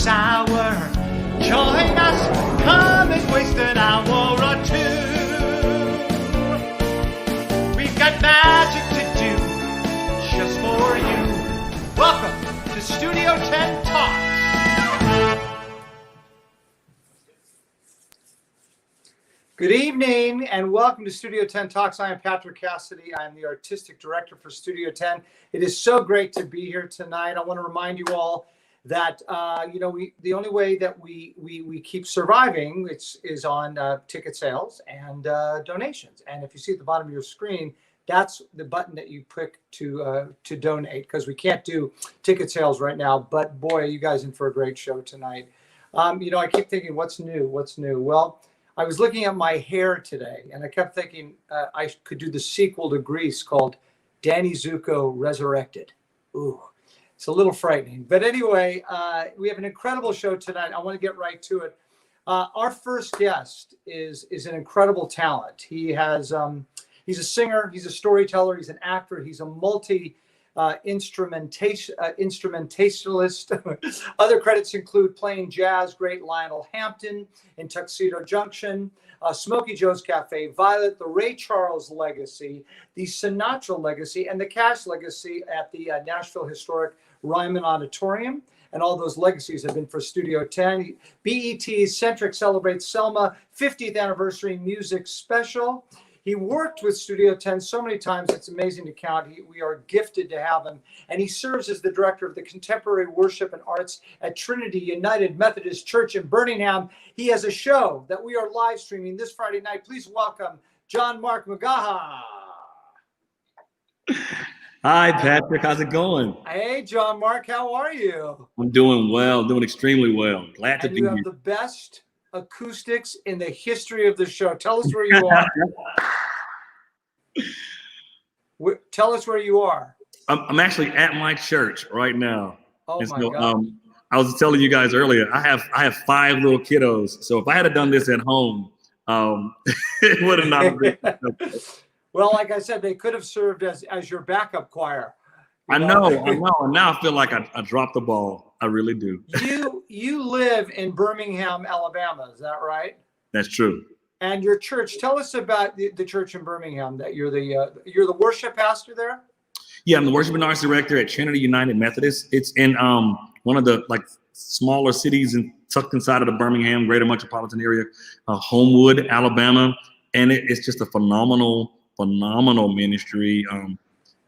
sour. Join us, come and waste an hour or two. We've got magic to do just for you. Welcome to Studio Tenn Talks. Good evening and welcome to Studio Tenn Talks. I am Patrick Cassidy. I am the artistic director for Studio Tenn. It is so great to be here tonight. I want to remind you all that the only way that we keep surviving is on ticket sales and donations. And if you see at the bottom of your screen, that's the button that you click to donate, because we can't do ticket sales right now. But boy, are you guys in for a great show tonight. I keep thinking, what's new? Well, I was looking at my hair today, and I kept thinking I could do the sequel to Grease called Danny Zuko Resurrected. Ooh, it's a little frightening. But anyway, we have an incredible show tonight. I want to get right to it. Our first guest is an incredible talent. He's a singer, he's a storyteller, he's an actor, he's a instrumentalist. Other credits include playing jazz great Lionel Hampton in Tuxedo Junction, Smokey Joe's Cafe, Violet, the Ray Charles Legacy, the Sinatra Legacy, and the Cash Legacy at the Nashville Historic Ryman Auditorium. And all those legacies have been for Studio Tenn. BET's Centric celebrates Selma 50th Anniversary Music Special. He worked with Studio Tenn so many times, it's amazing to count. We are gifted to have him. And he serves as the director of the Contemporary Worship and Arts at Trinity United Methodist Church in Birmingham. He has a show that we are live streaming this Friday night. Please welcome John Mark McGaha. Hi, Patrick. How's it going? Hey, John Mark. How are you? I'm doing well, doing extremely well. Glad to be here. You have the best acoustics in the history of the show. Tell us where you are. Tell us where you are. I'm actually at my church right now. Oh, and my God. I was telling you guys earlier, I have 5 little kiddos. So if I had done this at home, it would have not been. Well, like I said, they could have served as your backup choir. I know. And now I feel like I dropped the ball. I really do. You live in Birmingham, Alabama. Is that right? That's true. And your church. Tell us about the church in Birmingham. That you're the worship pastor there. Yeah, I'm the worship and arts director at Trinity United Methodist. It's in one of the smaller cities tucked inside of the Birmingham greater metropolitan area, Homewood, Alabama, and it's just a phenomenal ministry.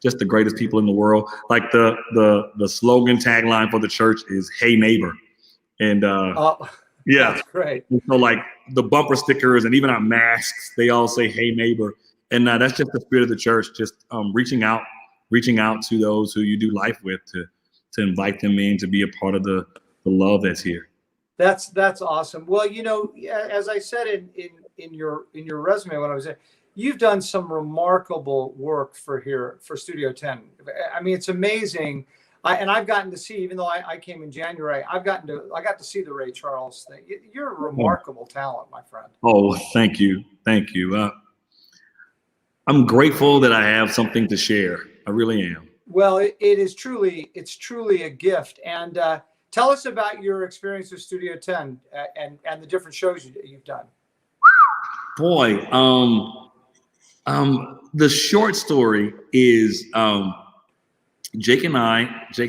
Just the greatest people in the world. Like the slogan tagline for the church is "Hey Neighbor," and yeah, that's great. And so the bumper stickers and even our masks, they all say "Hey Neighbor," and that's just the spirit of the church. Just reaching out to those who you do life with to invite them in to be a part of the love that's here. That's awesome. Well, as I said in your resume when I was there, you've done some remarkable work for Studio Tenn. I mean, it's amazing. I've gotten to see, even though I came in January, I got to see the Ray Charles thing. You're a remarkable talent, my friend. Oh, thank you. I'm grateful that I have something to share. I really am. Well, it's truly a gift. And tell us about your experience with Studio Tenn and the different shows you've done. Boy, the short story is Jake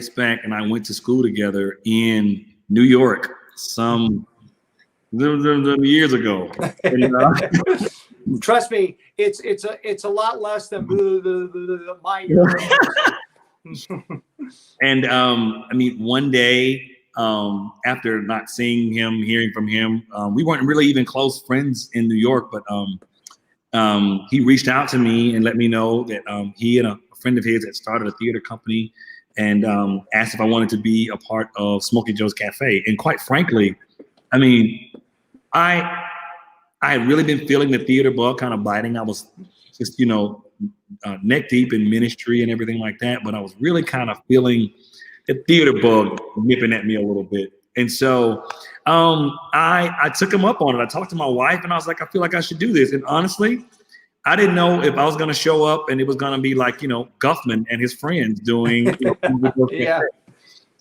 Spank and I went to school together in New York some years ago. And, trust me, it's a lot less than my year. And one day after not seeing him, hearing from him, we weren't really even close friends in New York, but he reached out to me and let me know that he and a friend of his had started a theater company and asked if I wanted to be a part of Smokey Joe's Cafe. And quite frankly, I mean, I had really been feeling the theater bug kind of biting. I was just, neck deep in ministry and everything like that, but I was really kind of feeling the theater bug nipping at me a little bit. And so I took him up on it. I talked to my wife and I was like, I feel like I should do this. And honestly, I didn't know if I was going to show up and it was going to be like, Guffman and his friends doing. Yeah.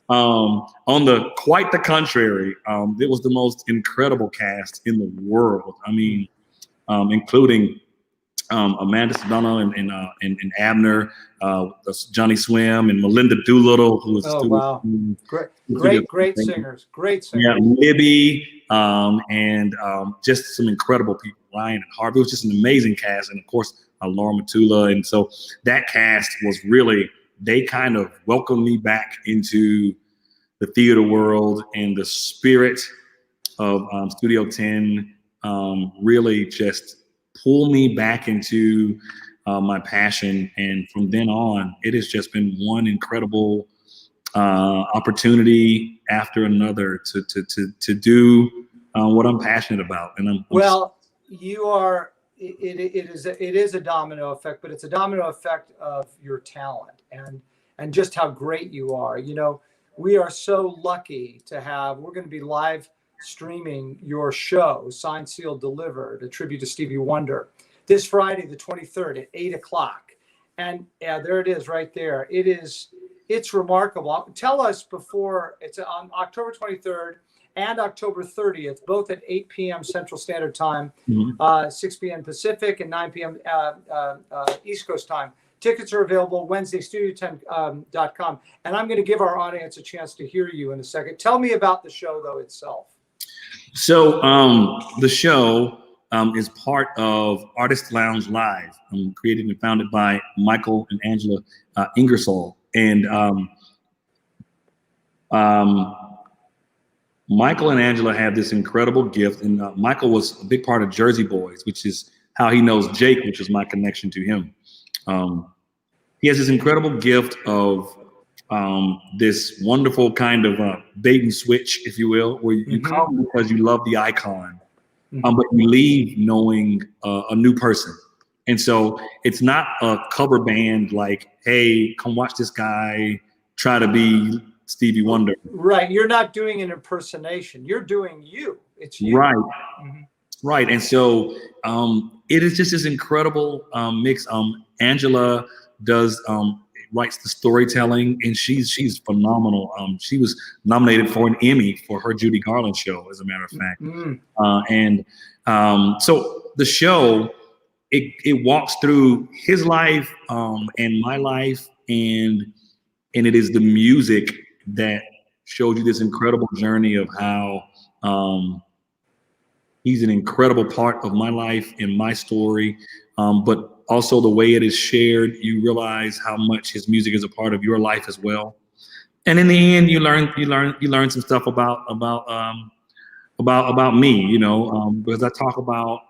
On the quite the contrary, it was the most incredible cast in the world. I mean, including Amanda Sedano and Abner, Johnny Swim, and Melinda Doolittle, who was wow, great singers, Yeah, Libby, and just some incredible people. Ryan and Harvey. It was just an amazing cast, and of course Laura Matula. And so that cast was really, they kind of welcomed me back into the theater world, and the spirit of Studio 10 really just pulled me back into my passion. And from then on, it has just been one incredible opportunity after another to do what I'm passionate about. And you are. It is a domino effect, but it's a domino effect of your talent and just how great you are. You know, we are so lucky to have. We're going to be live streaming your show, Signed, Sealed, Delivered, a tribute to Stevie Wonder, this Friday, the 23rd at 8:00. And yeah, there it is, right there. It's remarkable. Tell us before. It's on October 23rd. And October 30th, both at 8 p.m. Central Standard Time, 6 p.m. Pacific, and 9 p.m. East Coast Time. Tickets are available Wednesday, studio10.com. And I'm going to give our audience a chance to hear you in a second. Tell me about the show, though, itself. So the show is part of Artist Lounge Live, created and founded by Michael and Angela Ingersoll. And Michael and Angela have this incredible gift, and Michael was a big part of Jersey Boys, which is how he knows Jake, which is my connection to him. He has this incredible gift of this wonderful kind of bait and switch, if you will, where you come because you love the icon, but you leave knowing a new person. And so it's not a cover band like, hey, come watch this guy try to be Stevie Wonder. Right. You're not doing an impersonation. You're doing you. It's you. Right. Right. And so it is just this incredible mix. Angela writes the storytelling, and she's phenomenal. She was nominated for an Emmy for her Judy Garland show, as a matter of fact. So the show, it walks through his life and my life, and it is the music that showed you this incredible journey of how he's an incredible part of my life and my story, but also the way it is shared, you realize how much his music is a part of your life as well. And in the end, you learn some stuff about me, you know, because I talk about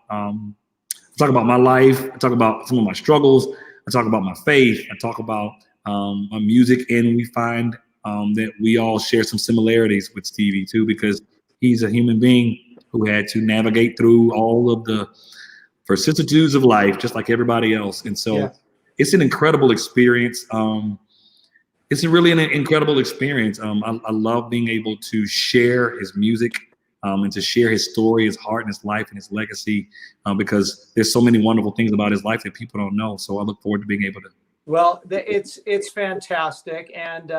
my life, I talk about some of my struggles, I talk about my faith, I talk about my music, and we find that we all share some similarities with Stevie too, because he's a human being who had to navigate through all of the vicissitudes of life, just like everybody else. And so it's an incredible experience. It's really an incredible experience. I love being able to share his music and to share his story, his heart, and his life, and his legacy, because there's so many wonderful things about his life that people don't know. So I look forward to being able to. Well, it's fantastic, and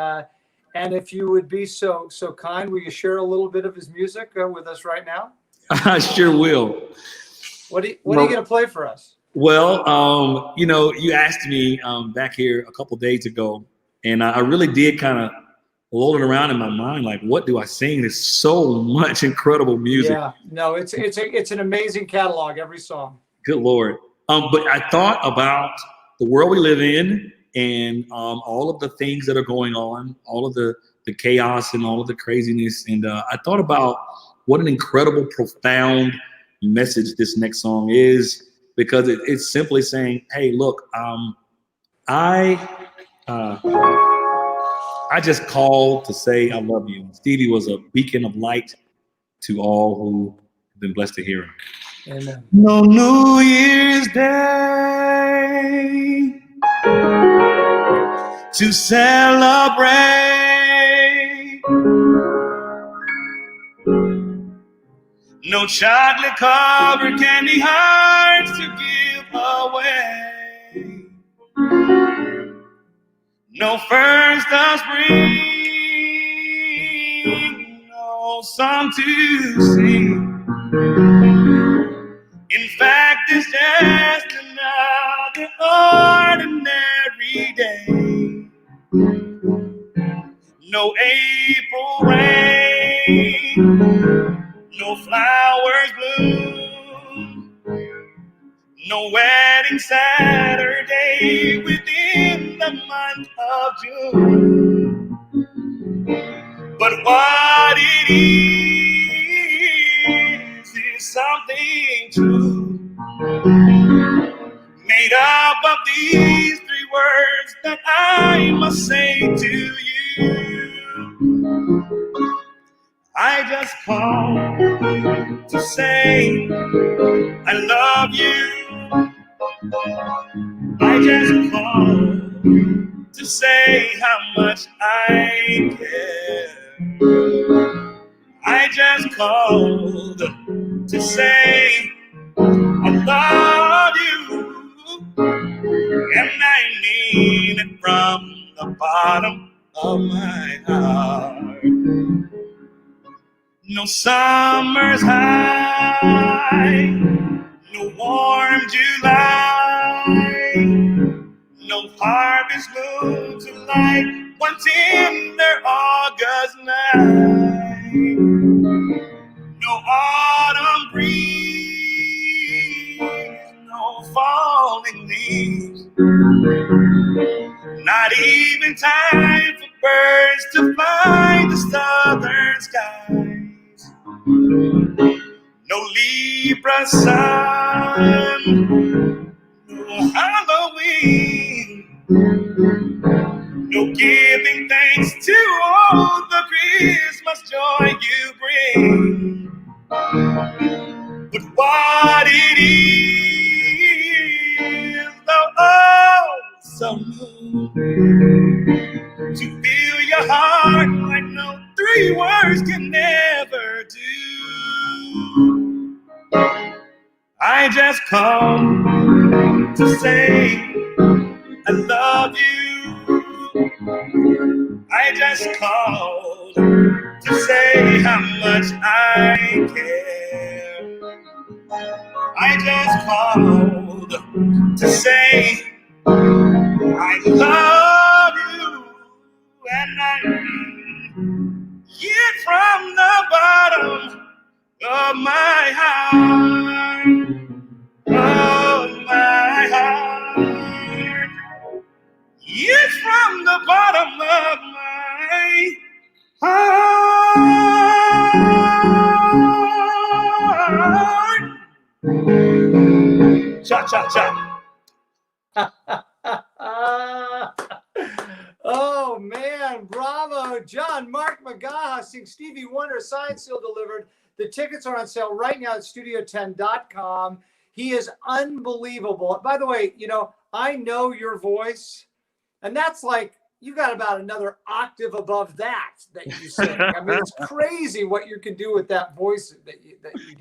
if you would be so kind, will you share a little bit of his music with us right now? I sure will. What are you going to play for us? Well, you know, you asked me back here a couple days ago, and I really did kind of roll it around in my mind, like, what do I sing? There's so much incredible music. Yeah, no, it's an amazing catalog, every song. Good Lord. But I thought about the world we live in, and all of the things that are going on, all of the chaos and all of the craziness. And I thought about what an incredible, profound message this next song is, because it's simply saying, hey, look, I just called to say I love you. Stevie was a beacon of light to all who have been blessed to hear him. Amen. No New Year's Day to celebrate, no chocolate covered candy hearts to give away, no first of spring no song to sing. In fact, it's just another ordinary day. No April rain, no flowers bloom, no wedding Saturday within the month of June. But what it is something true, made up of these three words that I must say to you. I just called to say I love you. I just called to say how much I care. I just called to say I love you, and I mean it from the bottom of my heart. No summer's high, no warm July, no harvest moon to light one tender August night, no autumn breeze, no falling leaves, not even time for birds to fly the southern skies. No Libra sun, no Halloween, no giving thanks to all the Christmas joy you bring. But what it is, though oh so new, to feel your heart like no three words can never do. I just called to say I love you. I just called to say how much I care. I just called to say I love you, and I mean it from the bottom of my heart, of my heart. It's from the bottom of my heart. Cha cha cha. Oh man, bravo. John Mark McGaha sings Stevie Wonder, signed, seal delivered. The tickets are on sale right now at studio10.com. He is unbelievable. By the way, you know, I know your voice, and that's like, you got about another octave above that you sing. I mean, it's crazy what you can do with that voice that you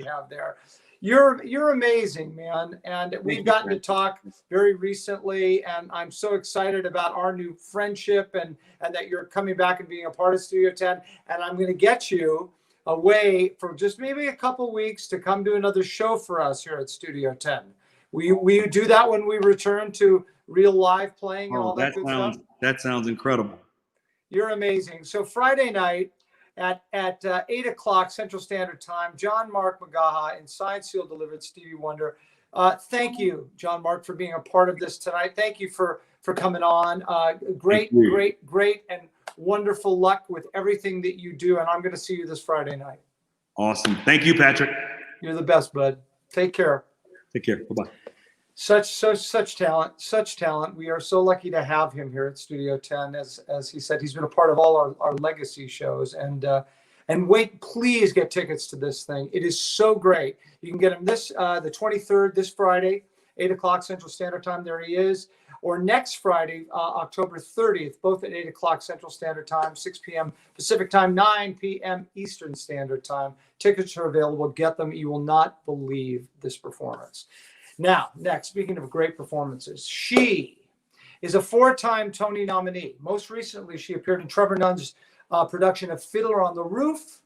have there. You're amazing, man. And we've gotten to talk very recently, and I'm so excited about our new friendship and that you're coming back and being a part of Studio 10. And I'm going to get you away for just maybe a couple weeks to come do another show for us here at Studio 10. We do that when we return to real live playing and all that good stuff. That sounds incredible. You're amazing. So Friday night at 8 o'clock Central Standard Time, John Mark McGaha and signed, seal delivered Stevie Wonder. Thank you, John Mark, for being a part of this tonight. Thank you for coming on. Great, and wonderful luck with everything that you do. And I'm going to see you this Friday night. Awesome. Thank you, Patrick. You're the best, bud. Take care. Take care. Bye-bye. Such talent. We are so lucky to have him here at Studio 10. As he said, he's been a part of all our legacy shows. And wait, please get tickets to this thing. It is so great. You can get him the 23rd, this Friday, 8 o'clock Central Standard Time. There he is. Or next Friday, October 30th, both at 8 o'clock Central Standard Time, 6 p.m. Pacific Time, 9 p.m. Eastern Standard Time. Tickets are available. Get them. You will not believe this performance. Now, next, speaking of great performances, she is a 4-time Tony nominee. Most recently, she appeared in Trevor Nunn's production of Fiddler on the Roof.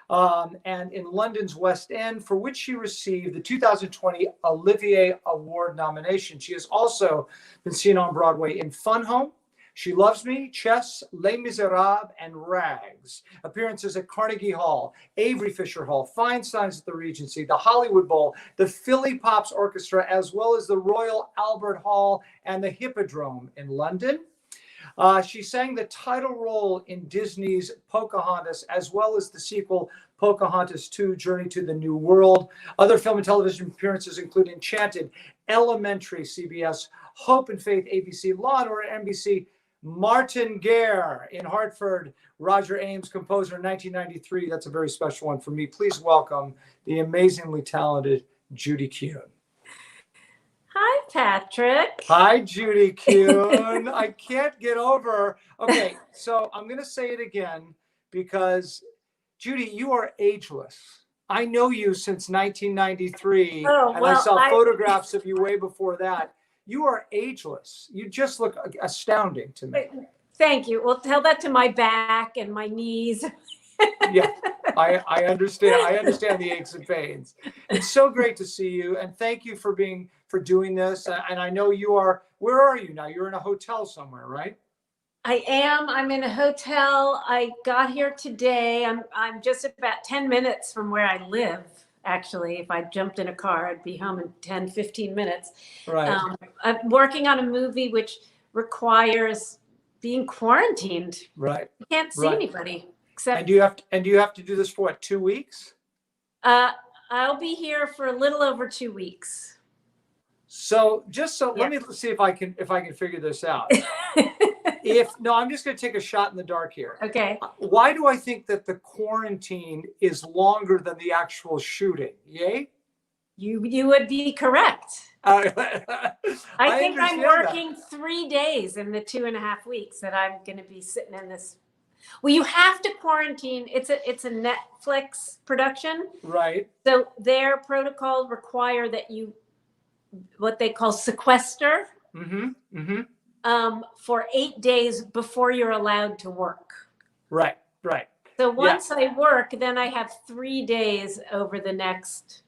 and in London's West End, for which she received the 2020 Olivier Award nomination. She has also been seen on Broadway in Fun Home, She Loves Me, Chess, Les Miserables, and Rags. Appearances at Carnegie Hall, Avery Fisher Hall, Feinstein's at the Regency, the Hollywood Bowl, the Philly Pops Orchestra, as well as the Royal Albert Hall and the Hippodrome in London. She sang the title role in Disney's Pocahontas, as well as the sequel Pocahontas II, Journey to the New World. Other film and television appearances include Enchanted, Elementary, CBS, Hope and Faith, ABC, Law and Order, NBC, Martin Guerre in Hartford, Roger Ames, composer in 1993. That's a very special one for me. Please welcome the amazingly talented Judy Kuhn. Hi, Patrick. Hi, Judy Kuhn. I can't get over. Okay, so I'm going to say it again because, Judy, you are ageless. I know you since 1993, and I saw photographs of you way before that. You are ageless. You just look astounding to me. Thank you. Well, tell that to my back and my knees. Yeah, I understand. I understand the aches and pains. It's so great to see you, and thank you for doing this. And I know you are. Where are you now? You're in a hotel somewhere, right? I am. I'm in a hotel. I got here today. I'm just about 10 minutes from where I live. Actually, if I jumped in a car, I'd be home in 10, 15 minutes. Right. I'm working on a movie which requires being quarantined. Right. You can't see anybody except. And do you have to do this for what, 2 weeks? I'll be here for a little over 2 weeks. So let me see if I can figure this out. I'm just going to take a shot in the dark here. Okay. Why do I think that the quarantine is longer than the actual shooting? Yay? You would be correct. I think I'm working 3 days in the 2.5 weeks that I'm going to be sitting in this. Well, you have to quarantine. It's a Netflix production. Right. So their protocols require that you, what they call sequester. Mm-hmm. Mm-hmm. For 8 days before you're allowed to work. Right. Right. So once I work, then I have 3 days over the next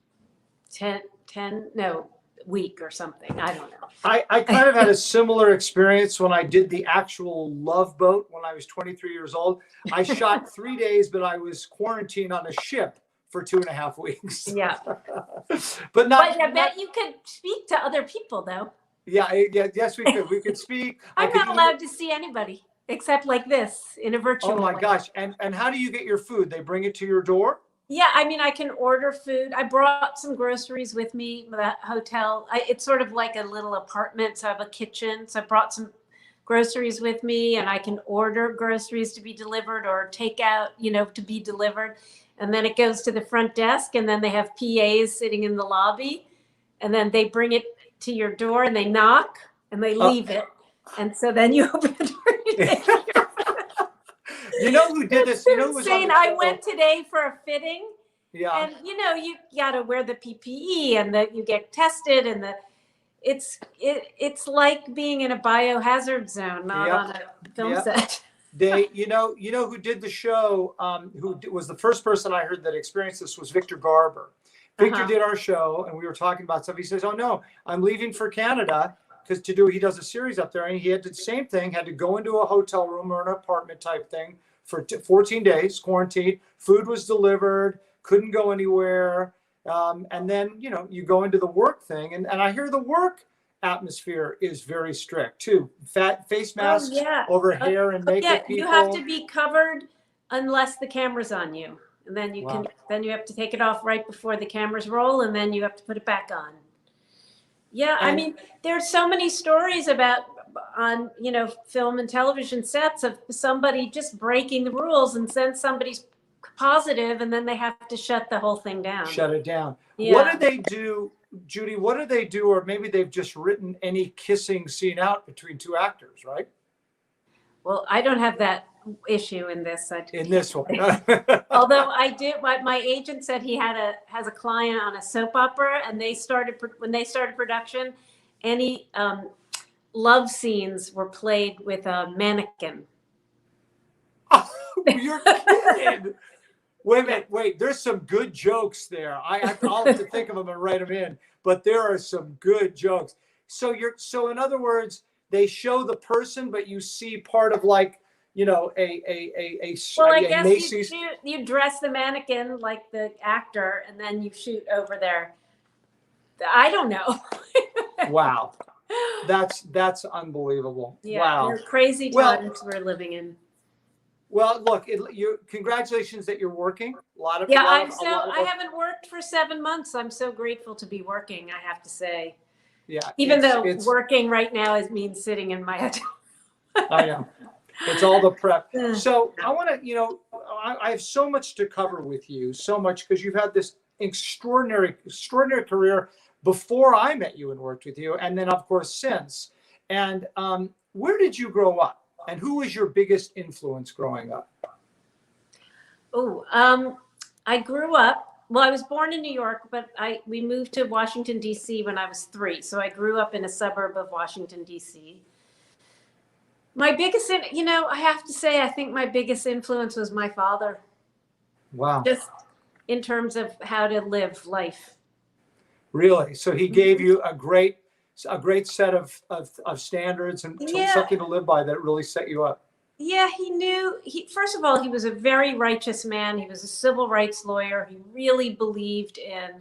week or something. I don't know. I kind of had a similar experience when I did the actual Love Boat when I was 23 years old. I shot 3 days, but I was quarantined on a ship for 2.5 weeks. Yeah. But I bet you could speak to other people though. Yes, we could. We could speak. I'm not allowed to see anybody except like this in a virtual. Oh my gosh. And how do you get your food? They bring it to your door? Yeah, I mean, I can order food. I brought some groceries with me to that hotel. It's sort of like a little apartment. So I have a kitchen. So I brought some groceries with me and I can order groceries to be delivered or take out, to be delivered. And then it goes to the front desk and then they have PAs sitting in the lobby and then they bring it to your door and they knock and they leave it. And so then you open the door. You know who did this? You know who was insane. I went today for a fitting. Yeah. And you gotta wear the PPE and that you get tested and it's like being in a biohazard zone, not on a film set. You know who did the show, who was the first person I heard that experienced this was Victor Garber. Victor did our show and we were talking about stuff. He says, oh no, I'm leaving for Canada because he does a series up there and he had the same thing, had to go into a hotel room or an apartment type thing for 14 days, quarantined, food was delivered, couldn't go anywhere. And then, you go into the work thing and I hear the work atmosphere is very strict too. Face masks over hair and makeup people. You have to be covered unless the camera's on you. And then you have to take it off right before the cameras roll and then you have to put it back on. Yeah, I mean, there's so many stories on film and television sets of somebody just breaking the rules and then somebody's positive and then they have to shut the whole thing down. Shut it down. Yeah. What do they do, Judy? What do they do? Or maybe they've just written any kissing scene out between two actors, right? Well, I don't have that issue in this. In this one. Although I did, my agent said he has a client on a soap opera and when they started production, any love scenes were played with a mannequin. Oh, you're kidding. Wait a minute, wait. There's some good jokes there. I'll have to think of them and write them in. But there are some good jokes. So in other words, they show the person, but you see part of like, you know, Well, I a guess Macy's. you dress the mannequin like the actor, and then you shoot over there. I don't know. Wow, that's unbelievable. Yeah, Wow. they're crazy times we're living in. Well, look, congratulations that you're working. I haven't worked for 7 months. I'm so grateful to be working, I have to say. Yeah. Even though working right now means sitting in my hotel. I know. It's all the prep. So I want to, you know, I have so much to cover with you, so much, because you've had this extraordinary career before I met you and worked with you, and then of course since. And where did you grow up, and who was your biggest influence growing up? I grew up. Well, I was born in New York, but we moved to Washington D.C. when I was 3. So I grew up in a suburb of Washington D.C. My biggest, you know, I have to say, I think my biggest influence was my father. Wow. Just in terms of how to live life. Really? So he gave you a great set of standards and something to live by that really set you up. Yeah, first of all, he was a very righteous man. He was a civil rights lawyer. He really believed in,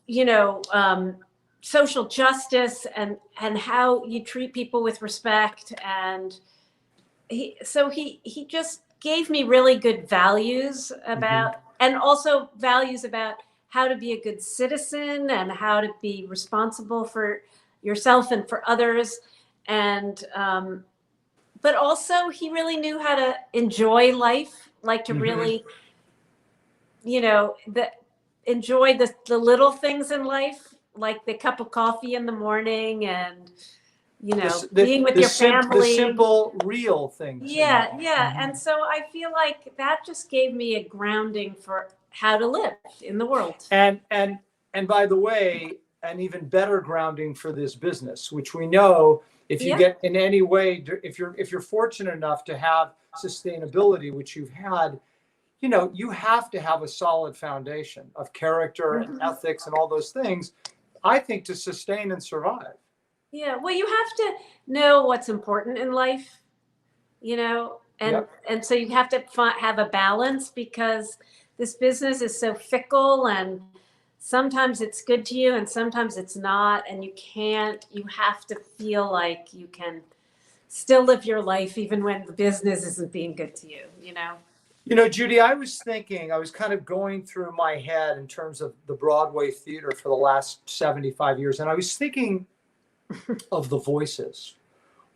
you know, social justice and how you treat people with respect. And he just gave me really good values about, and also values about how to be a good citizen and how to be responsible for yourself and for others. And, but also he really knew how to enjoy life, like to really, you know, enjoy the little things in life, like the cup of coffee in the morning and, you know, being with your family. The simple, real things. Yeah, yeah. And so I feel like that just gave me a grounding for how to live in the world. And by the way, an even better grounding for this business, which we know if you get in any way, if you're fortunate enough to have sustainability, which you've had, you know, you have to have a solid foundation of character and ethics and all those things, I think, to sustain and survive. Yeah, well, you have to know what's important in life, you know, and so you have to have a balance, because this business is so fickle, and sometimes it's good to you and sometimes it's not, and you have to feel like you can still live your life even when the business isn't being good to you, you know? You know, Judy, I was kind of going through my head in terms of the Broadway theater for the last 75 years, and I was thinking of the voices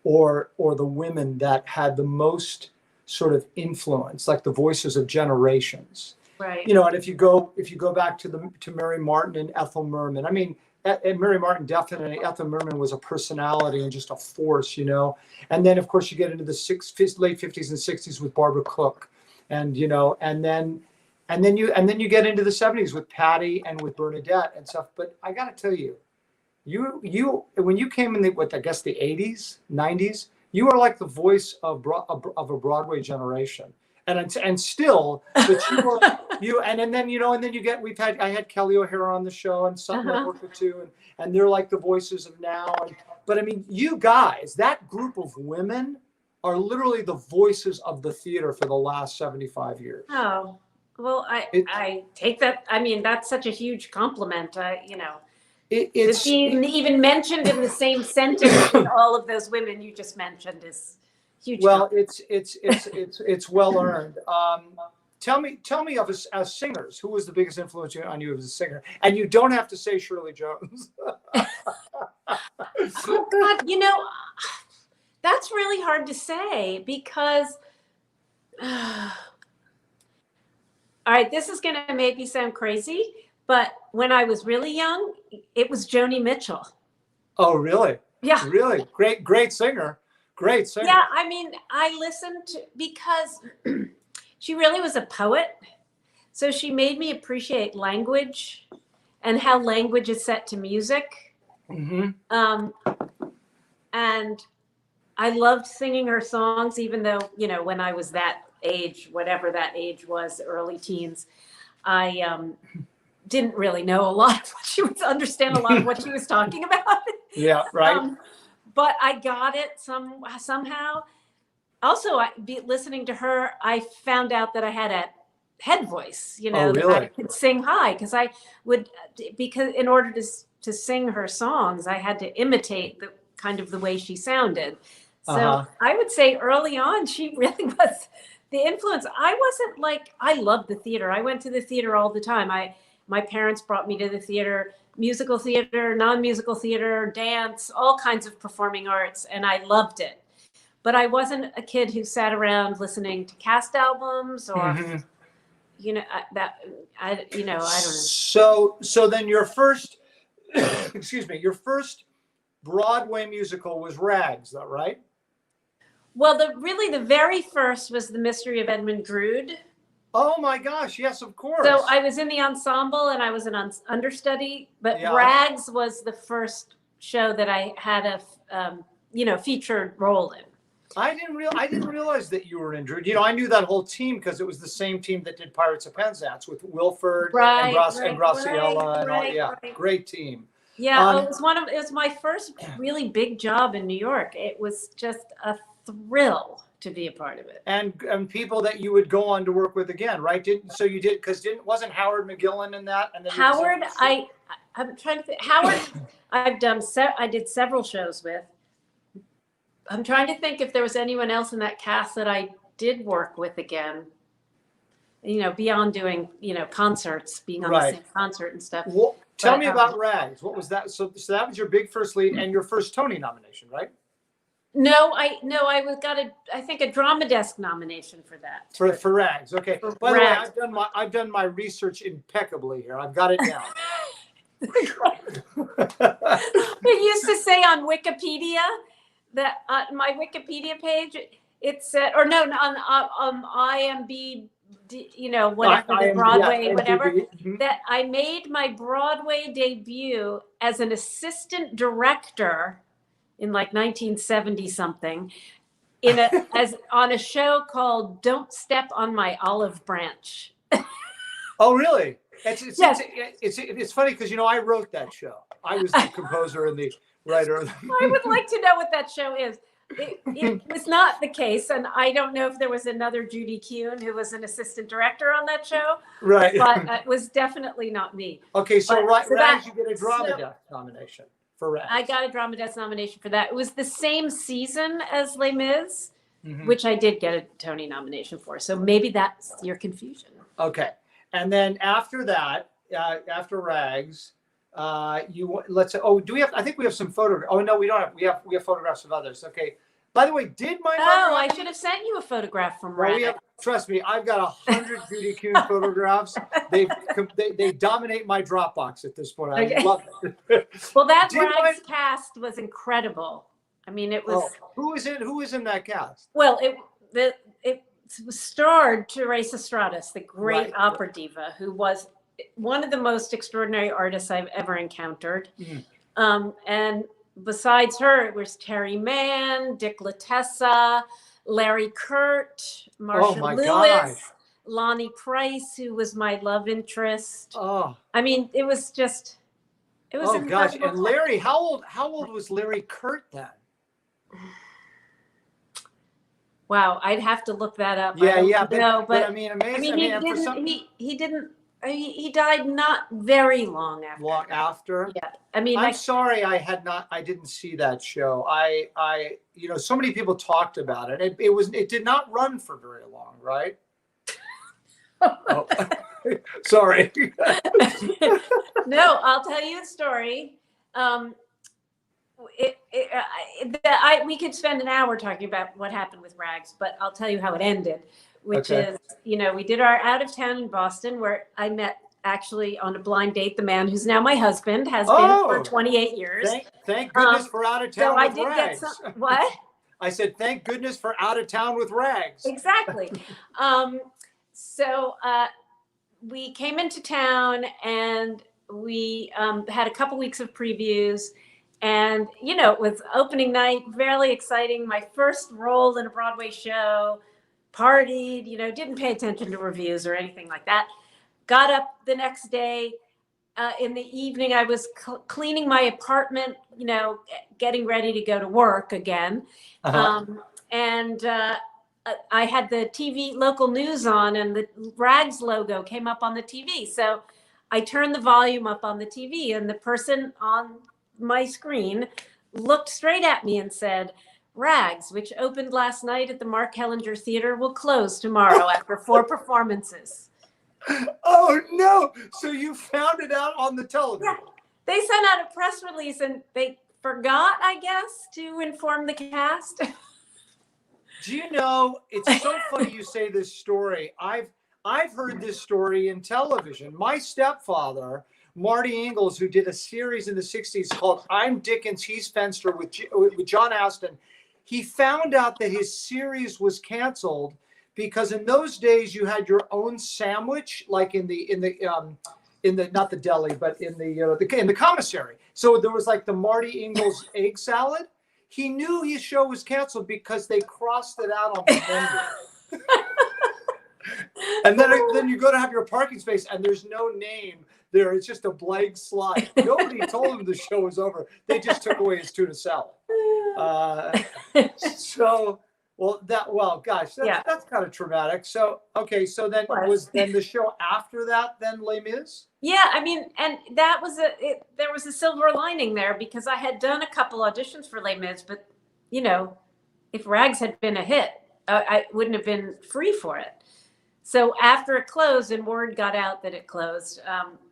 or the women that had the most sort of influence, like the voices of generations. Right. You know, and if you go back to Mary Martin and Ethel Merman, I mean, Mary Martin definitely, Ethel Merman was a personality and just a force, you know. And then of course you get into the late 50s and 60s with Barbara Cook, and you know, and then you get into the 70s with Patty and with Bernadette and stuff. But I got to tell you, you when you came in the 80s, 90s, you are like the voice of a Broadway generation. And still, but and then I had Kelly O'Hara on the show, and something I worked with too, and they're like the voices of now. But I mean, you guys, that group of women are literally the voices of the theater for the last 75 years. Oh, well, I take that. I mean, that's such a huge compliment. You know, it's being even mentioned in the same sentence with all of those women you just mentioned is huge. Well, it's well earned. Tell me of us as singers, who was the biggest influence on you as a singer? And you don't have to say Shirley Jones. Oh God, you know, that's really hard to say because, all right, this is going to maybe sound crazy, but when I was really young, it was Joni Mitchell. Oh, really? Yeah. Really? Great singer. Great singer. Yeah, I mean, I listened to, because she really was a poet. So she made me appreciate language and how language is set to music. And I loved singing her songs, even though, you know, when I was that age, whatever that age was, early teens, I didn't really know a lot of what she was, understand a lot of what she was talking about. Yeah, right. But I got it somehow. Also, listening to her, I found out that I had a head voice, you know, really? that I could sing high, because in order to sing her songs, I had to imitate the way she sounded. So I would say early on, she really was the influence. I loved the theater. I went to the theater all the time. My parents brought me to the theater, musical theater, non-musical theater, dance, all kinds of performing arts, and I loved it. But I wasn't a kid who sat around listening to cast albums or, you know, I don't know. So then your first, excuse me, your first Broadway musical was Rags, though, right? Well, the very first was The Mystery of Edmund Drood. Oh my gosh, yes, of course. So I was in the ensemble and I was an understudy, but Yeah. Rags was the first show that I had a featured role in. I didn't realize that you were in Drood. You know, I knew that whole team because it was the same team that did Pirates of Penzance with Wilford and Graciela and all. Yeah, great team. Yeah, it was my first really big job in New York. It was just a thrill to be a part of it. And people that you would go on to work with again, right? Wasn't Howard McGillen in that? And then Howard, I'm trying to think. Howard, I did several shows with. I'm trying to think if there was anyone else in that cast that I did work with again. You know, beyond doing, concerts, being on the same concert and stuff. Well, tell me about Rags. What was that? So that was your big first lead and your first Tony nomination, right? No, I got a Drama Desk nomination for that. For Rags, okay. By the way, I've done my research impeccably here. I've got it down. It used to say on Wikipedia that my Wikipedia page, it said, or no, on IMDb, whatever, Broadway, whatever, that I made my Broadway debut as an assistant director in like 1970 something, on a show called "Don't Step on My Olive Branch." Oh, really? It's funny because I wrote that show. I was the composer and the writer. I would like to know what that show is. It was not the case, and I don't know if there was another Judy Kuhn who was an assistant director on that show. Right. But it was definitely not me. Okay, so Rags, you get a Drama Desk nomination for Rags. I got a Drama Desk nomination for that. It was the same season as Les Mis, which I did get a Tony nomination for. So maybe that's your confusion. Okay, and then after that, after Rags, do we have? I think we have some photographs. Oh no, we don't have. We have photographs of others. Okay. By the way, did my mother? I should have sent you a photograph from Rags. Trust me, I've got 100 Judy Kuhn photographs. They dominate my Dropbox at this point. I love it. Well, that Rags cast was incredible. I mean, it was. Who is in that cast? Well, it starred Teresa Stratas, the great opera diva, who was one of the most extraordinary artists I've ever encountered. And besides her, it was Terry Mann, Dick Latessa, Larry Kurt, Marsha Lewis, Lonnie Price, who was my love interest. Oh, I mean, it was incredible. Gosh! And Larry, how old was Larry Kurt then? Wow, I'd have to look that up. But I mean, amazing. He died not very long after. Long after? Yeah. I mean, I'm sorry I didn't see that show. So many people talked about it. It did not run for very long, right? Oh. Sorry. No, I'll tell you a story. We could spend an hour talking about what happened with Rags, but I'll tell you how it ended. Which is, we did our out of town in Boston, where I met actually on a blind date the man who's now my husband, has been for 28 years. Thank goodness for out of town with Rags. Get what? I said, thank goodness for out of town with Rags. Exactly. So we came into town and we had a couple weeks of previews. And, it was opening night, very exciting. My first role in a Broadway show. partied, didn't pay attention to reviews or anything like that. Got up the next day. In the evening, I was cleaning my apartment, getting ready to go to work again. And I had the TV local news on, and the Rags logo came up on the TV. So I turned the volume up on the TV, and the person on my screen looked straight at me and said, "Rags, which opened last night at the Mark Hellinger Theater, will close tomorrow after 4 performances." Oh no! So you found it out on the television? Yeah. They sent out a press release, and they forgot, I guess, to inform the cast. Do you know? It's so funny you say this story. I've heard this story in television. My stepfather, Marty Ingalls, who did a series in the 60s called "I'm Dickens, He's Fenster" with John Aston, he found out that his series was canceled because in those days you had your own sandwich, like in the not the deli, but in the commissary. So there was like the Marty Ingalls egg salad. He knew his show was canceled because they crossed it out on the menu. And then you go to have your parking space and there's no name there. It's just a blank slot. Nobody told him the show was over. They just took away his tuna salad. That's kind of traumatic. So, okay. So then was the show after that then Les Mis? Yeah. I mean, and that was there was a silver lining there because I had done a couple auditions for Les Mis, but if Rags had been a hit, I wouldn't have been free for it. So after it closed and word got out that it closed,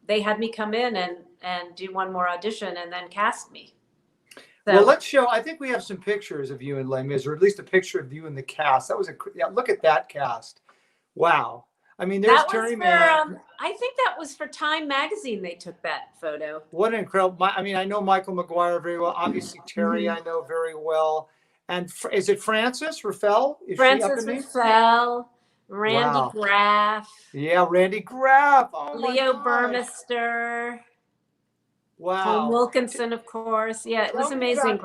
they had me come in and do one more audition and then cast me. So, well, let's show. I think we have some pictures of you in Les Mis, or at least a picture of you in the cast. That was look at that cast. Wow. I mean, there's Terry Mann. I think that was for Time magazine. They took that photo. What an incredible. I know Michael McGuire very well. Obviously, Terry I know very well. And is it Frances Ruffell? Frances Ruffell. Randy Graff. Yeah, Randy Graff. Oh, Leo Burmester. Wow. Tom Wilkinson, of course. Yeah, it was amazing.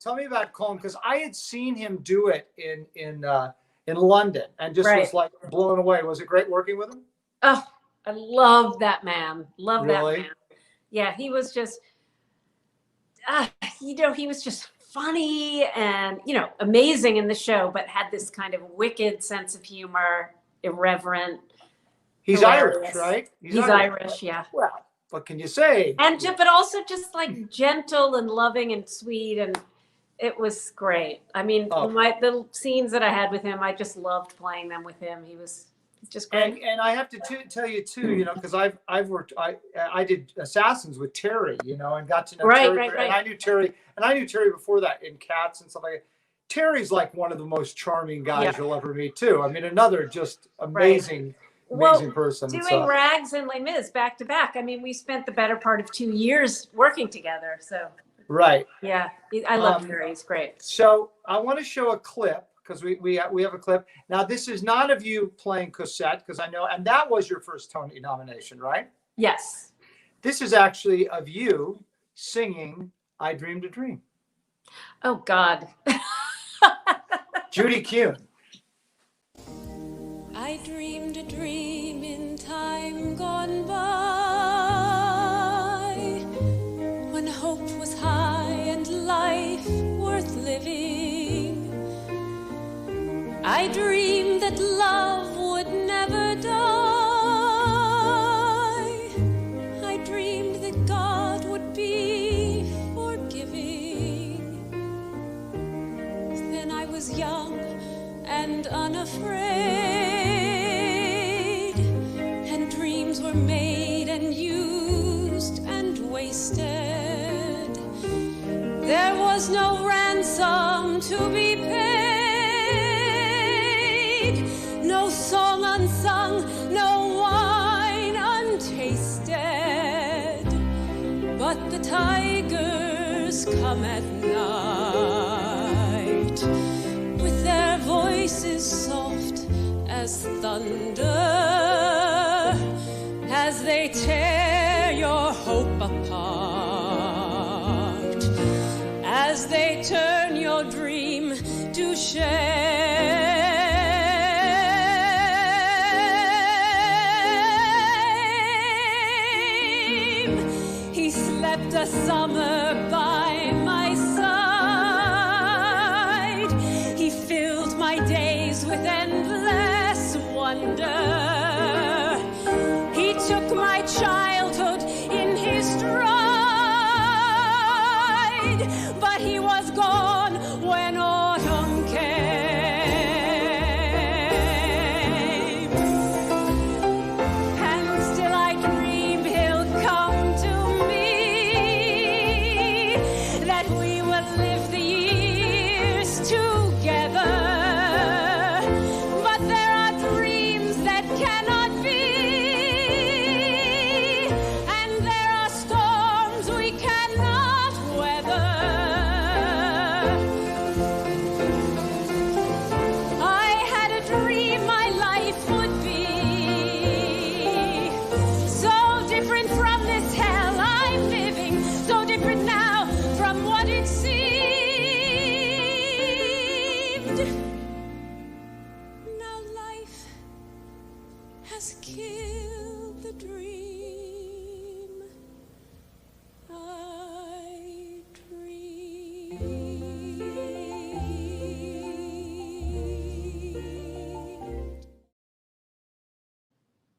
Tell me about Colm, because I had seen him do it in London and just was like blown away. Was it great working with him? Oh, I love that man. Love that man. Yeah, he was just, he was just funny and, amazing in the show, but had this kind of wicked sense of humor, irreverent. He's hilarious. Irish, right? He's Irish, yeah. Well, what can you say? And but also just like gentle and loving and sweet, and it was great. I mean, the scenes that I had with him, I just loved playing them with him. He was just great. And I have to tell you too, because I've worked, I did Assassins with Terry, and got to know Terry. Right. And I knew Terry before that in Cats and stuff like that. Terry's like one of the most charming guys you'll ever meet too. I mean, another just amazing. Amazing person. Doing Rags and Les Mis back to back. I mean, we spent the better part of 2 years working together. So. Right. Yeah, I love Terry. He's great. So I want to show a clip because we have a clip. Now, this is not of you playing Cosette because I know, and that was your first Tony nomination, right? Yes. This is actually of you singing "I Dreamed a Dream." Oh God. Judy Kuhn. I dreamed a dream in time gone by, when hope was high and life worth living. I dreamed that love would never die. I dreamed that God would be forgiving. Then I was young and unafraid, were made and used and wasted. There was no ransom to be paid, no song unsung, no wine untasted. But the tigers come at night with their voices soft as thunder, as they tear your hope apart, as they turn your dream to shame. kept a summer by my side. He filled my days with endless wonder. He took my childhood in his stride, but he was gone when autumn came. And still I dream he'll come to me, that we will live the years together. But there are dreams that cannot be, and there are storms we cannot weather. I had a dream my life would be so different from this hell I'm living, so different now from what it seemed. Now life has killed the dream I dreamed.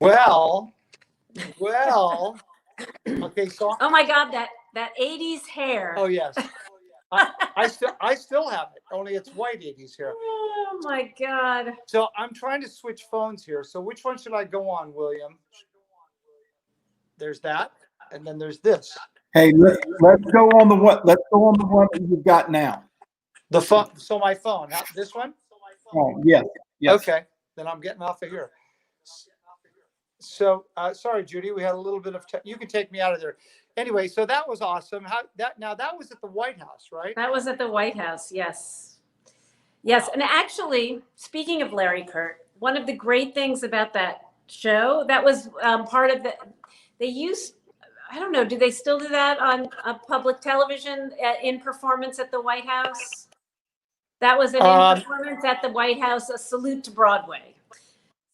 Well, okay, so, Oh my God, that 80s hair. oh yes, I still have it, only it's white 80s here. Oh my God. So I'm trying to switch phones here. So which one should I go on, William? There's that, and then there's this. Hey, let's go on the one. Let's go on the one that you've got now. The phone. So my phone. This one. Oh, yes. Yes. Okay, then I'm getting off of here. So sorry, Judy, we had a little bit of. You can take me out of there. Anyway, so that was awesome. That was at the White House, right? That was at the White House. Yes. Yes. And actually, speaking of Larry Kurt, one of the great things about that show, that was part of they used, I don't know, do they still do that on public television in performance at the White House? That was an in performance at the White House, a salute to Broadway.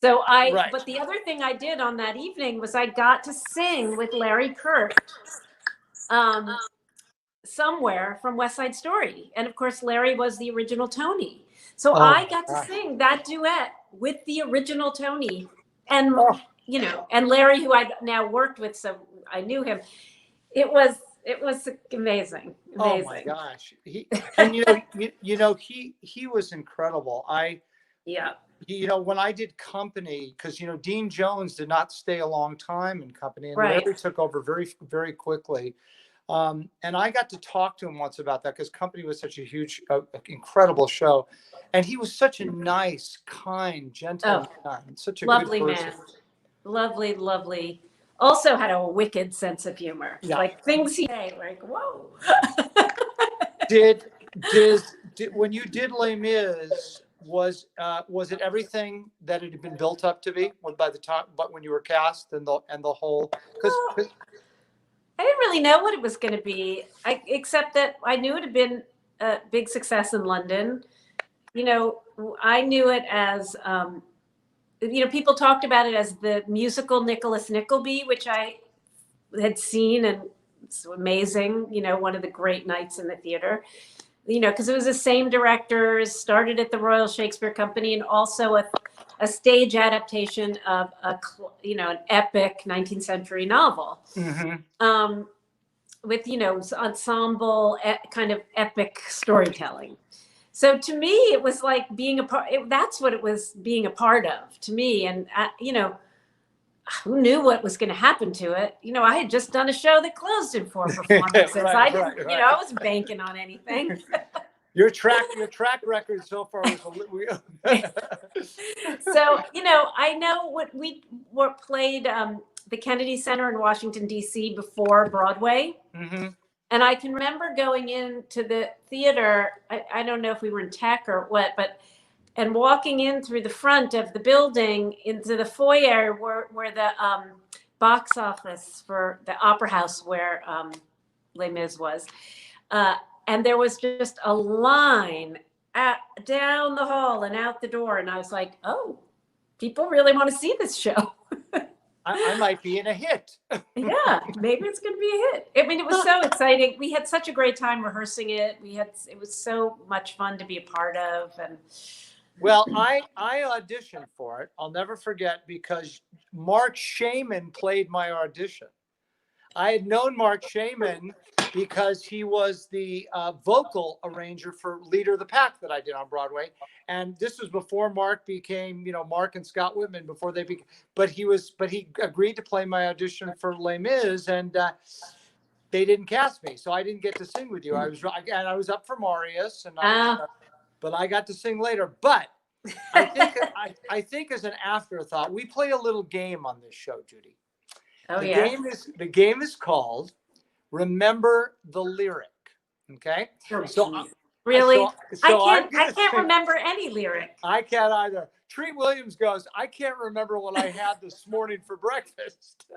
So Right. But the other thing I did on that evening was I got to sing with Larry Kurt somewhere from West Side Story. And of course, Larry was the original Tony. So I got to sing that duet with the original Tony. And, you know, and Larry, who I've now worked with, so I knew him. It was amazing. Oh my gosh. He was incredible. You know, when I did Company, because, you know, Dean Jones did not stay a long time in Company, and Right. Larry took over very, very quickly. And I got to talk to him once about that, because Company was such a huge, incredible show. And he was such a nice, kind, gentle man, such a Lovely good person. man. Lovely, lovely. Also had a wicked sense of humor. Yeah. Like things he say, like, whoa. Did when you did Les Mis, was it everything that it had been built up to be by the time, but when you were cast and the whole, because I didn't really know what it was going to be, except that I knew it had been a big success in London. You know, I knew it as, you know, people talked about it as the musical Nicholas Nickleby, which I had seen, and it's amazing, you know, one of the great nights in the theater. You know, because it was the same directors, started at the Royal Shakespeare Company, and also a stage adaptation of an epic 19th century novel, with, you know, ensemble kind of epic storytelling. So to me, it was like being a part. That's what it was, being a part of to me. And you know, who knew what was going to happen to it? You know, I had just done a show that closed in 4 performances. I didn't, you know, I wasn't banking on anything. your track record so far was So, you know, I know what we played the Kennedy Center in Washington, D.C. before Broadway. Mm-hmm. And I can remember going into the theater. I don't know if we were in tech or what, and walking in through the front of the building into the foyer where the box office for the Opera House where Les Mis was. And there was just a line down the hall and out the door. And I was like, oh, people really want to see this show. I might be in a hit. Yeah, maybe it's going to be a hit. I mean, it was so exciting. We had such a great time rehearsing it. It was so much fun to be a part of. And Well, I auditioned for it. I'll never forget because Mark Shaman played my audition. I had known Mark Shaman because he was the vocal arranger for Leader of the Pack that I did on Broadway. And this was before Mark became, Mark and Scott Whitman before they became, but he agreed to play my audition for Les Mis, and they didn't cast me. So I didn't get to sing with you. I was up for Marius, and but I got to sing later. But I think as an afterthought, we play a little game on this show, Judy. The game is called Remember the Lyric. Okay. Really? I can't remember any lyric. I can't either. Treat Williams goes, I can't remember what I had this morning for breakfast.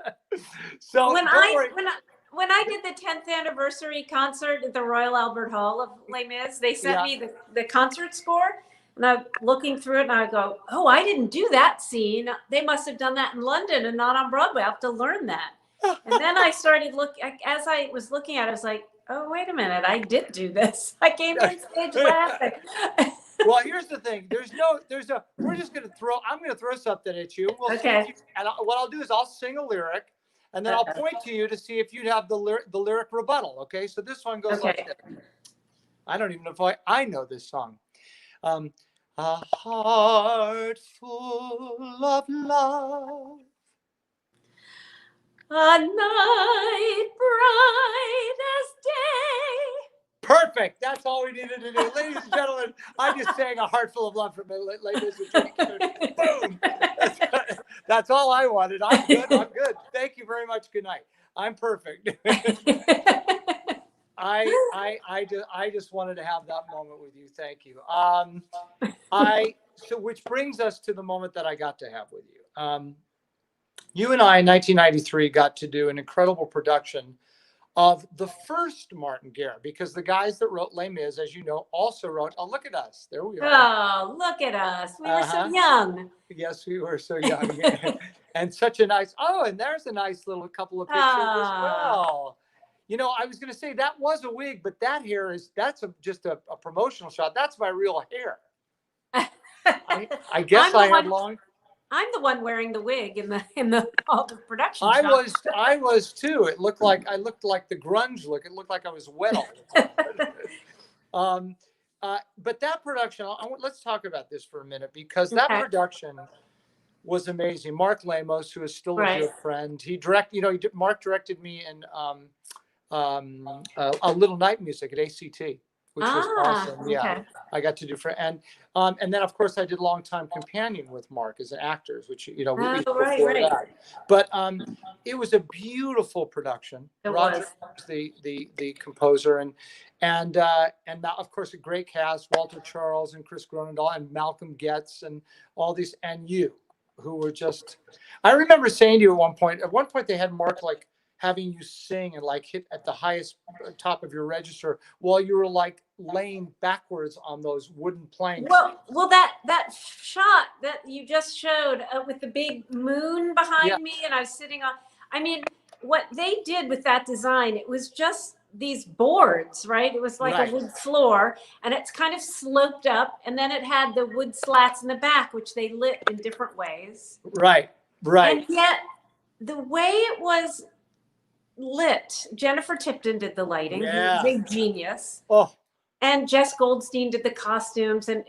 So when I did the 10th anniversary concert at the Royal Albert Hall of Les Mis, they sent me the concert score. And I'm looking through it and I go, oh, I didn't do that scene. They must have done that in London and not on Broadway. I have to learn that. And then I started as I was looking at it, I was like, oh, wait a minute. I did do this. I came on stage laughing. Well, here's the thing. We're just going to I'm going to throw something at you. We'll okay. And what I'll do is I'll sing a lyric and then I'll point to you to see if you'd have the lyric rebuttal. Okay. So this one goes like this. I don't even know if I know this song. A heart full of love, a night bright as day. Perfect. That's all we needed to do. Ladies and gentlemen, I just sang A Heart Full of Love from ladies and gentlemen. Boom. That's all I wanted. I'm good. Thank you very much. Good night. I'm perfect. I just wanted to have that moment with you. Thank you. So which brings us to the moment that I got to have with you. You and I in 1993 got to do an incredible production of the first Martin Guerre, because the guys that wrote Les Mis, as you know, also wrote Oh, Look at Us. There we are. Oh, look at us. We were so young. Yes, we were so young. And such a nice, and there's a nice little couple of pictures as well. I was going to say that was a wig, but that hair that's just a promotional shot. That's my real hair. I guess I had long. I'm the one wearing the wig in the all the production. I was too. I looked like the grunge look. It looked like I was wet all the time. But that production, let's talk about this for a minute, because that production was amazing. Mark Lamos, who is still a dear friend, Mark directed me in a Little Night Music at ACT, which was awesome. Yeah, okay. I got to do and then of course I did Longtime Companion with Mark as an actor, which we that. But it was a beautiful production. Roger was the composer, and now of course a great cast: Walter Charles and Chris Gronendahl and Malcolm Getz and all these, and you, who were just. I remember saying to you at one point they had Mark having you sing and hit at the highest top of your register while you were laying backwards on those wooden planks. Well, that shot that you just showed with the big moon behind me, and I was sitting on. I mean, what they did with that design, it was just these boards, right? It was like a wood floor, and it's kind of sloped up, and then it had the wood slats in the back, which they lit in different ways. Right. And yet, the way it was lit, Jennifer Tipton did the lighting. Yeah. He was a genius. Oh. And Jess Goldstein did the costumes, and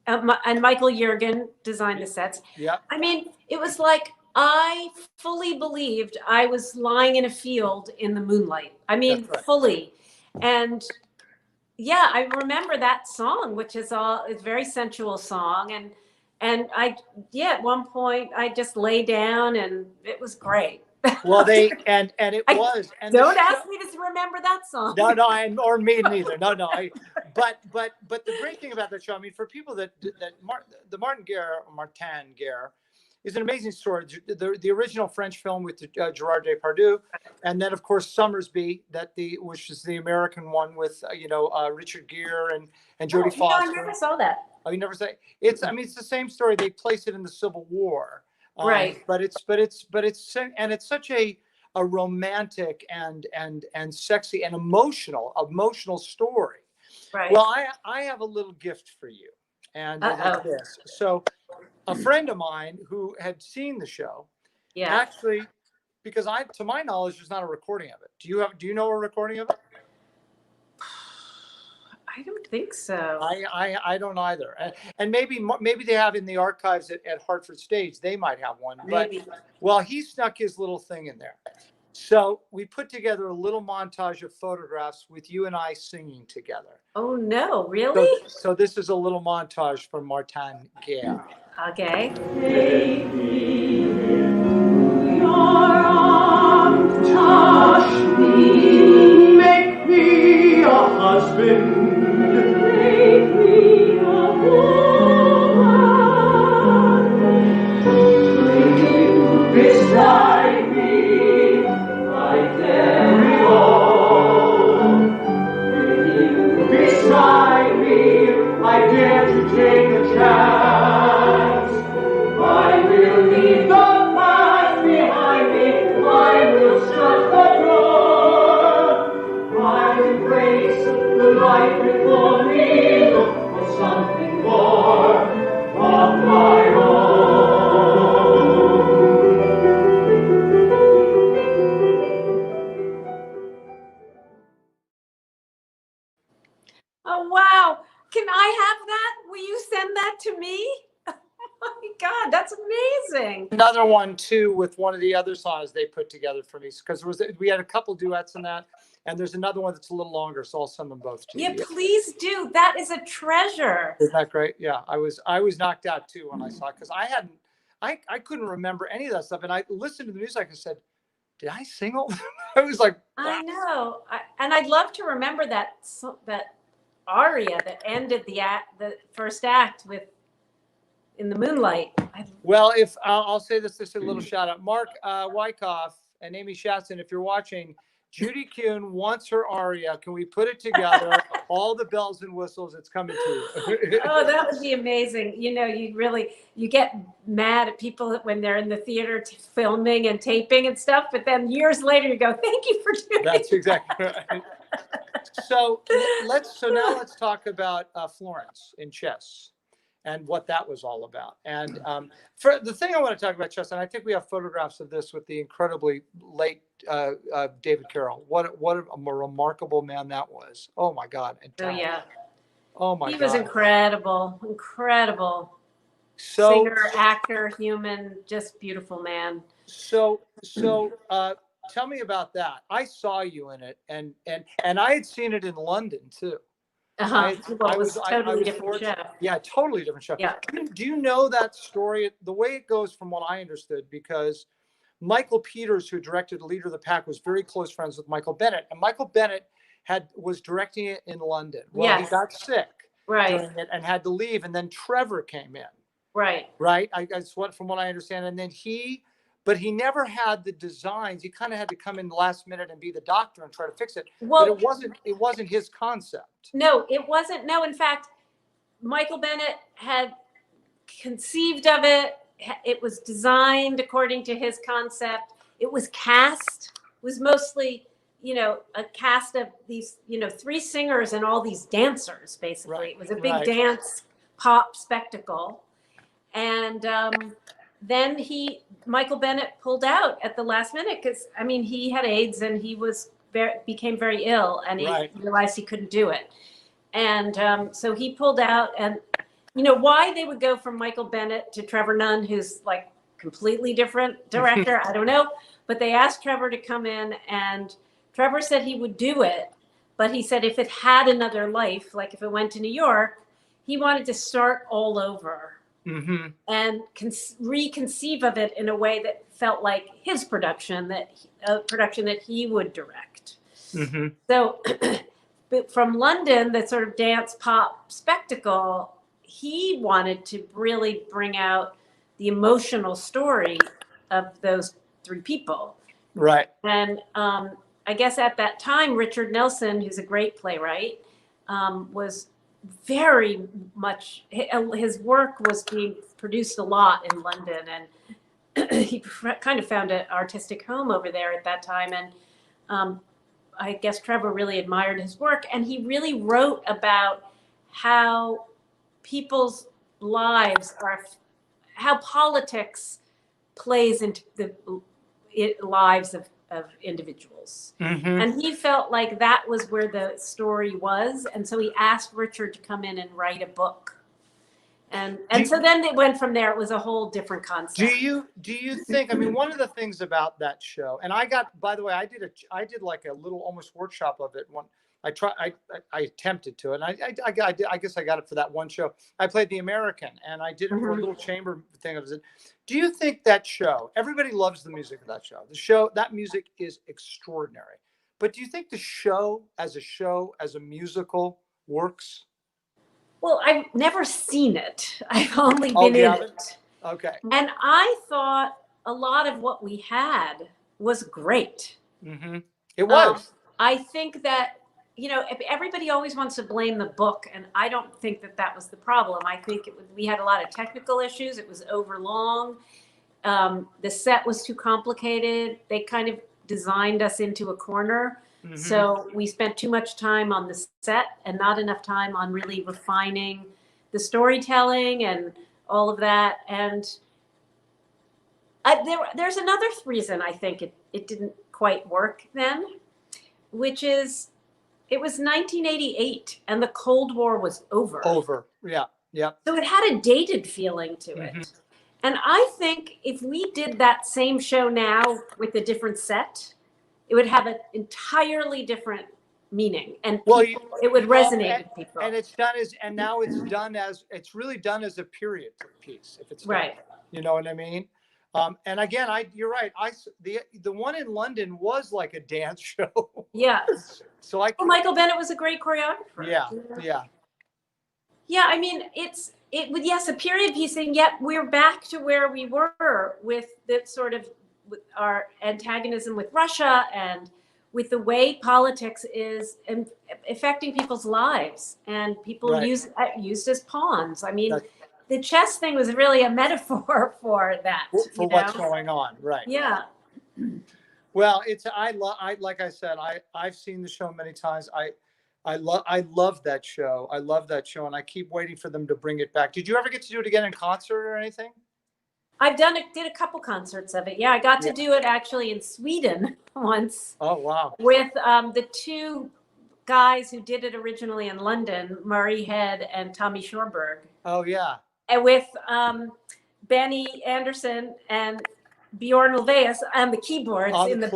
and Michael Jurgen designed the sets. Yeah. I mean, it was like I fully believed I was lying in a field in the moonlight. I mean, fully. And yeah, I remember that song, which is a very sensual song. And at one point I just lay down, and it was great. Well, and it was. And don't ask me to remember that song. No, or me neither. No. But the great thing about that show, I mean, for people the Martin Guerre is an amazing story. The original French film with Gerard Depardieu, and then of course Summersby, which is the American one with Richard Gere and Jodie Foster. No, I never saw that. Oh, you never saw it? It's the same story. They place it in the Civil War. Right. But it's such a romantic and sexy and emotional story. Right. Well, I have a little gift for you, and it Uh-oh. is this. So, a friend of mine who had seen the show, Yeah. actually, because to my knowledge, there's not a recording of it. Do you know a recording of it? I don't think so. I don't either. And maybe they have in the archives at Hartford Stage. They might have one. Maybe. But well, he snuck his little thing in there. So we put together a little montage of photographs with you and I singing together. Oh no, really? So this is a little montage from Martin Guerre. Okay. Take me in your arms, touch me, Make me a husband. make me a woman. Beside me, I dare go. Beside me, I dare to take a chance. I will leave the past behind me. I will shut the door. I embrace the light before me. Look for something more of my own. Oh wow. Can I have that? Will you send that to me? Oh my God, that's amazing. Another one too with one of the other songs they put together for me, because we had a couple duets in that, and there's another one that's a little longer, so I'll send them both to Yeah, you. please do. That is a treasure. Isn't that great? Yeah, I was knocked out too when I saw it, because I couldn't remember any of that stuff, and I listened to the music. I said, did I sing all? I was like, I know. And I'd love to remember that aria that ended the first act with In the Moonlight. well, if I'll say this is a little shout out, Mark Wyckoff and Amy Shatson, if you're watching, Judy Kuhn wants her aria. Can we put it together? All the bells and whistles. It's coming to you. Oh, that would be amazing. You know, you get mad at people when they're in the theater filming and taping and stuff, but then years later you go, thank you for doing That's it. exactly right. So now let's talk about Florence in chess and what that was all about. And for the thing I want to talk about chess, and I think we have photographs of this with the incredibly late David Carroll. What a remarkable man that was. Oh my God. And Oh yeah. Oh my He God. was incredible. So Singer, actor, human, just beautiful man. So tell me about that. I saw you in it, and I had seen it in London too. Well, it was totally different show. Yeah, totally different show. Yeah. Do you know that story? The way it goes, from what I understood, because Michael Peters, who directed Leader of the Pack, was very close friends with Michael Bennett, and Michael Bennett was directing it in London. Well, Yes. he got sick Right. during it and had to leave, and then Trevor came in. Right. Right. From what I understand, and then but he never had the designs. He kind of had to come in the last minute and be the doctor and try to fix it. Well, but it wasn't his concept. No, it wasn't. No, in fact, Michael Bennett had conceived of it. It was designed according to his concept. It was cast. It was mostly, a cast of these, 3 singers and all these dancers, basically. Right, It was a big right. dance pop spectacle. And then Michael Bennett pulled out at the last minute because, he had AIDS and he became very ill, and he Right. realized he couldn't do it. And so he pulled out, and why they would go from Michael Bennett to Trevor Nunn, who's like completely different director, I don't know. But they asked Trevor to come in, and Trevor said he would do it. But he said if it had another life, like if it went to New York, he wanted to start all over. Mm-hmm. And reconceive of it in a way that felt like his production, production that he would direct. Mm-hmm. So but from London, that sort of dance pop spectacle, he wanted to really bring out the emotional story of those 3 people. Right. And I guess at that time, Richard Nelson, who's a great playwright, was very much, his work was being produced a lot in London, and he kind of found an artistic home over there at that time. And I guess Trevor really admired his work. And he really wrote about how people's lives are, how politics plays into the lives of individuals. Mm-hmm. And he felt like that was where the story was. And so he asked Richard to come in and write a book. And so then it went from there. It was a whole different concept. Do you think, I mean, one of the things about that show, and I got, by the way, I did like a little almost workshop of it. I attempted to, and I guess I got it for that one show. I played the American, and I did it for a little chamber thing of it. Do you think that show, everybody loves the music of that show. That music is extraordinary. But do you think the show, as a musical, works? Well, I've never seen it. I've only been in it. Okay. And I thought a lot of what we had was great. Mm-hmm. It was. I think that, everybody always wants to blame the book, and I don't think that was the problem. I think we had a lot of technical issues. It was overlong. The set was too complicated. They kind of designed us into a corner. Mm-hmm. So we spent too much time on the set and not enough time on really refining the storytelling and all of that. And there's another reason I think it didn't quite work then, which is it was 1988 and the Cold War was over. Yeah. So it had a dated feeling to it. Mm-hmm. And I think if we did that same show now with a different set, it would have an entirely different meaning, and it would resonate with people. And it's really done as a period piece. If it's right, done, you know what I mean. And again, you're right. The one in London was like a dance show. Yeah. So Michael Bennett was a great choreographer. Yeah. I mean, yes, a period piece, and yet we're back to where we were with the sort of our antagonism with Russia and with the way politics is affecting people's lives, and people used as pawns. I mean, the chess thing was really a metaphor for that. For what's going on, right? Yeah. Well, like I said, I've seen the show many times. I love that show. I love that show, and I keep waiting for them to bring it back. Did you ever get to do it again in concert or anything? I've did a couple concerts of it. Yeah, I got to do it actually in Sweden once. Oh, wow. With the two guys who did it originally in London, Murray Head and Tommy Shorberg. Oh, yeah. And with Benny Anderson and Bjorn Ulvaeus on the keyboards in the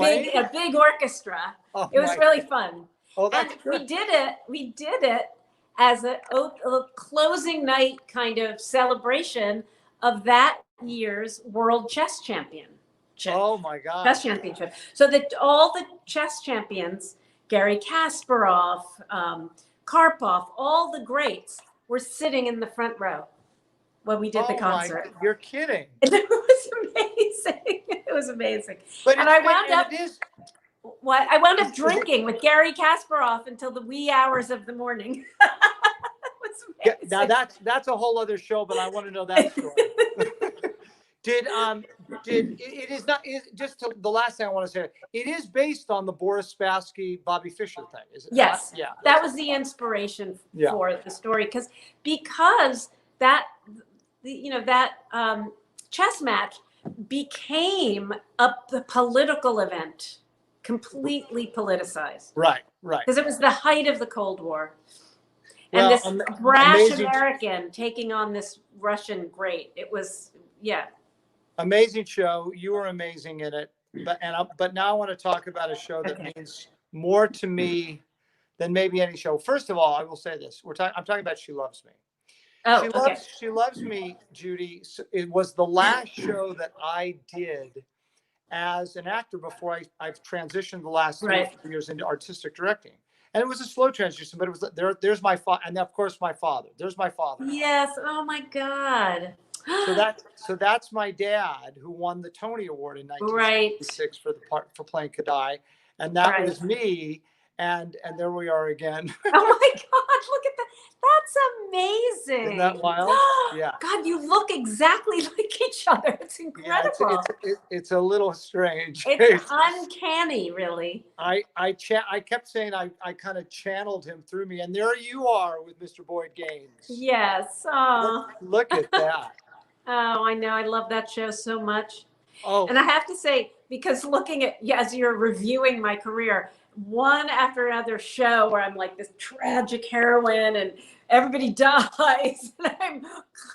big orchestra. Oh, it was really fun. Oh, that's good. We did it as a closing night kind of celebration of that year's World Chess Championship. Oh my God. Chess Championship. So that all the chess champions, Garry Kasparov, Karpov, all the greats were sitting in the front row when we did the concert. You're kidding. It was amazing. It was amazing. But I wound up drinking with Garry Kasparov until the wee hours of the morning. Now that's a whole other show, but I want to know that story. The last thing I want to say, it is based on the Boris Spassky, Bobby Fischer thing, is it? Yes. Yeah. That was the inspiration for the story, because that chess match became a political event, completely politicized. Right. Because it was the height of the Cold War. And this brash American taking on this Russian great. It was, amazing show. You were amazing in it. But now I want to talk about a show that means more to me than maybe any show. First of all, I will say this. I'm talking about She Loves Me. Oh, She Loves Me, Judy. It was the last show that I did as an actor before I've transitioned the last 3 years into artistic directing. And it was a slow transition, but it was there's my father, and of course my father. There's my father. Yes. Oh my God. So that's my dad, who won the Tony Award in 1966 for playing Kadai, and that was me. And there we are again. Oh my God, look at that. That's amazing. Isn't that wild? Yeah. God, you look exactly like each other. It's Yeah, incredible. it's a little strange. It's uncanny, really. I kept saying I kind of channeled him through me, and there you are with Mr. Boyd Gaines. Yes. Oh, Look at that. oh, I know. I love that show so much. Oh, And I have to say, because looking at, as you're reviewing my career, one after another show where I'm like this tragic heroine and everybody dies, and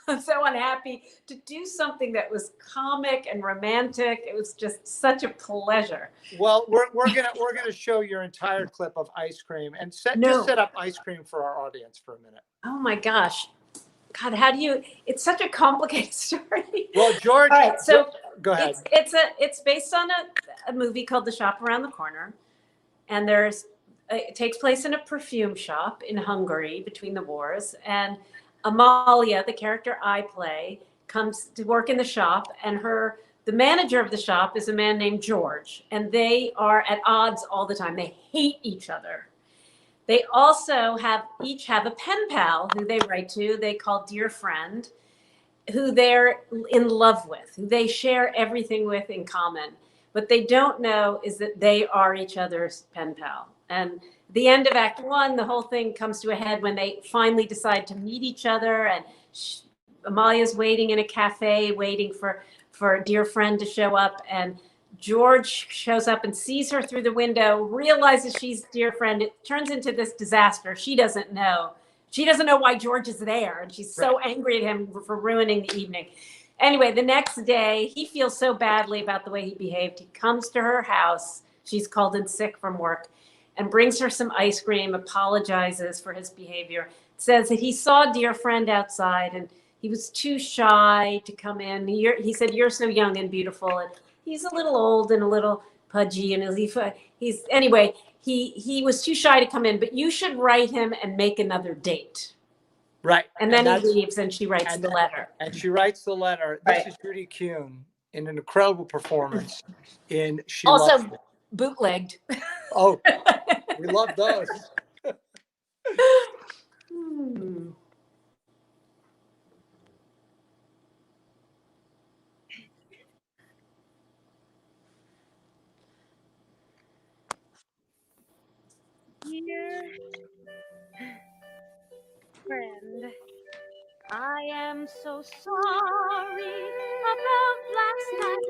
I'm so unhappy, to do something that was comic and romantic. It was just such a pleasure. well, we're gonna show your entire clip of ice cream, and just set up ice cream for our audience for a minute. Oh my gosh. God, how do you, it's such a complicated story. Well, George, all right, so go ahead. It's based on a movie called The Shop Around the Corner. And it takes place in a perfume shop in Hungary between the wars. And Amalia, the character I play, comes to work in the shop, and the manager of the shop is a man named George, and they are at odds all the time. They hate each other. They also each have a pen pal who they write to, they call Dear Friend, who they're in love with, who they share everything with in common. What they don't know is that they are each other's pen pal. And at the end of Act 1, the whole thing comes to a head when they finally decide to meet each other. And Amalia's waiting in a cafe, waiting for a dear friend to show up. And George shows up and sees her through the window, realizes she's dear friend. It turns into this disaster. She doesn't know. She doesn't know why George is there. And she's so angry at him for ruining the evening. Anyway, the next day, he feels so badly about the way he behaved. He comes to her house. She's called in sick from work, and brings her some ice cream, apologizes for his behavior, says that he saw Dear Friend outside and he was too shy to come in. He said, "You're so young and beautiful." And he's a little old and a little pudgy, and anyway, he was too shy to come in, but you should write him and make another date. Right. And then he leaves, and she writes the letter. And she writes the letter. This is Judy Kuhn in an incredible performance in She Loves Me. Bootlegged. Oh, we love those. Dear friend, I am so sorry about last night.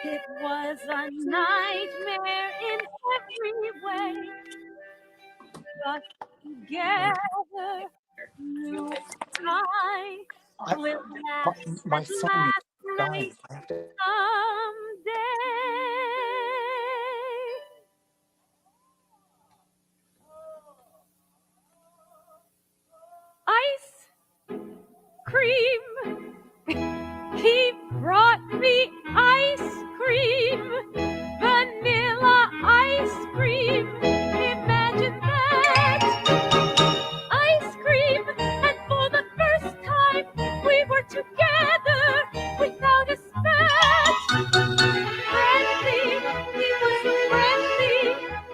It was a nightmare in every way. But together, you and I will last My at phone last is dying. night I have to. someday. Ice cream. He brought me ice cream. Vanilla ice cream. Imagine that. Ice cream. And for the first time, we were together without a spat. Friendly. He was friendly.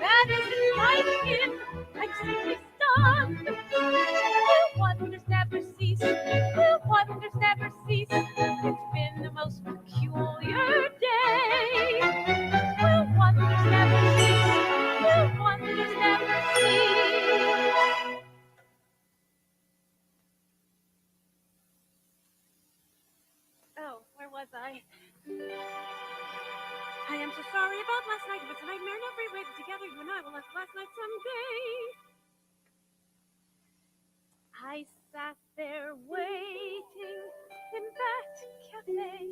That isn't like him. I'm simply stunned. Will wonders never cease? Will wonders never cease? It's been the most peculiar day. Will wonders never cease? Will wonders never cease? Oh, where was I? I am so sorry about last night. It was a nightmare in every way. But together, you and I will last last night someday. I sat there waiting in that cafe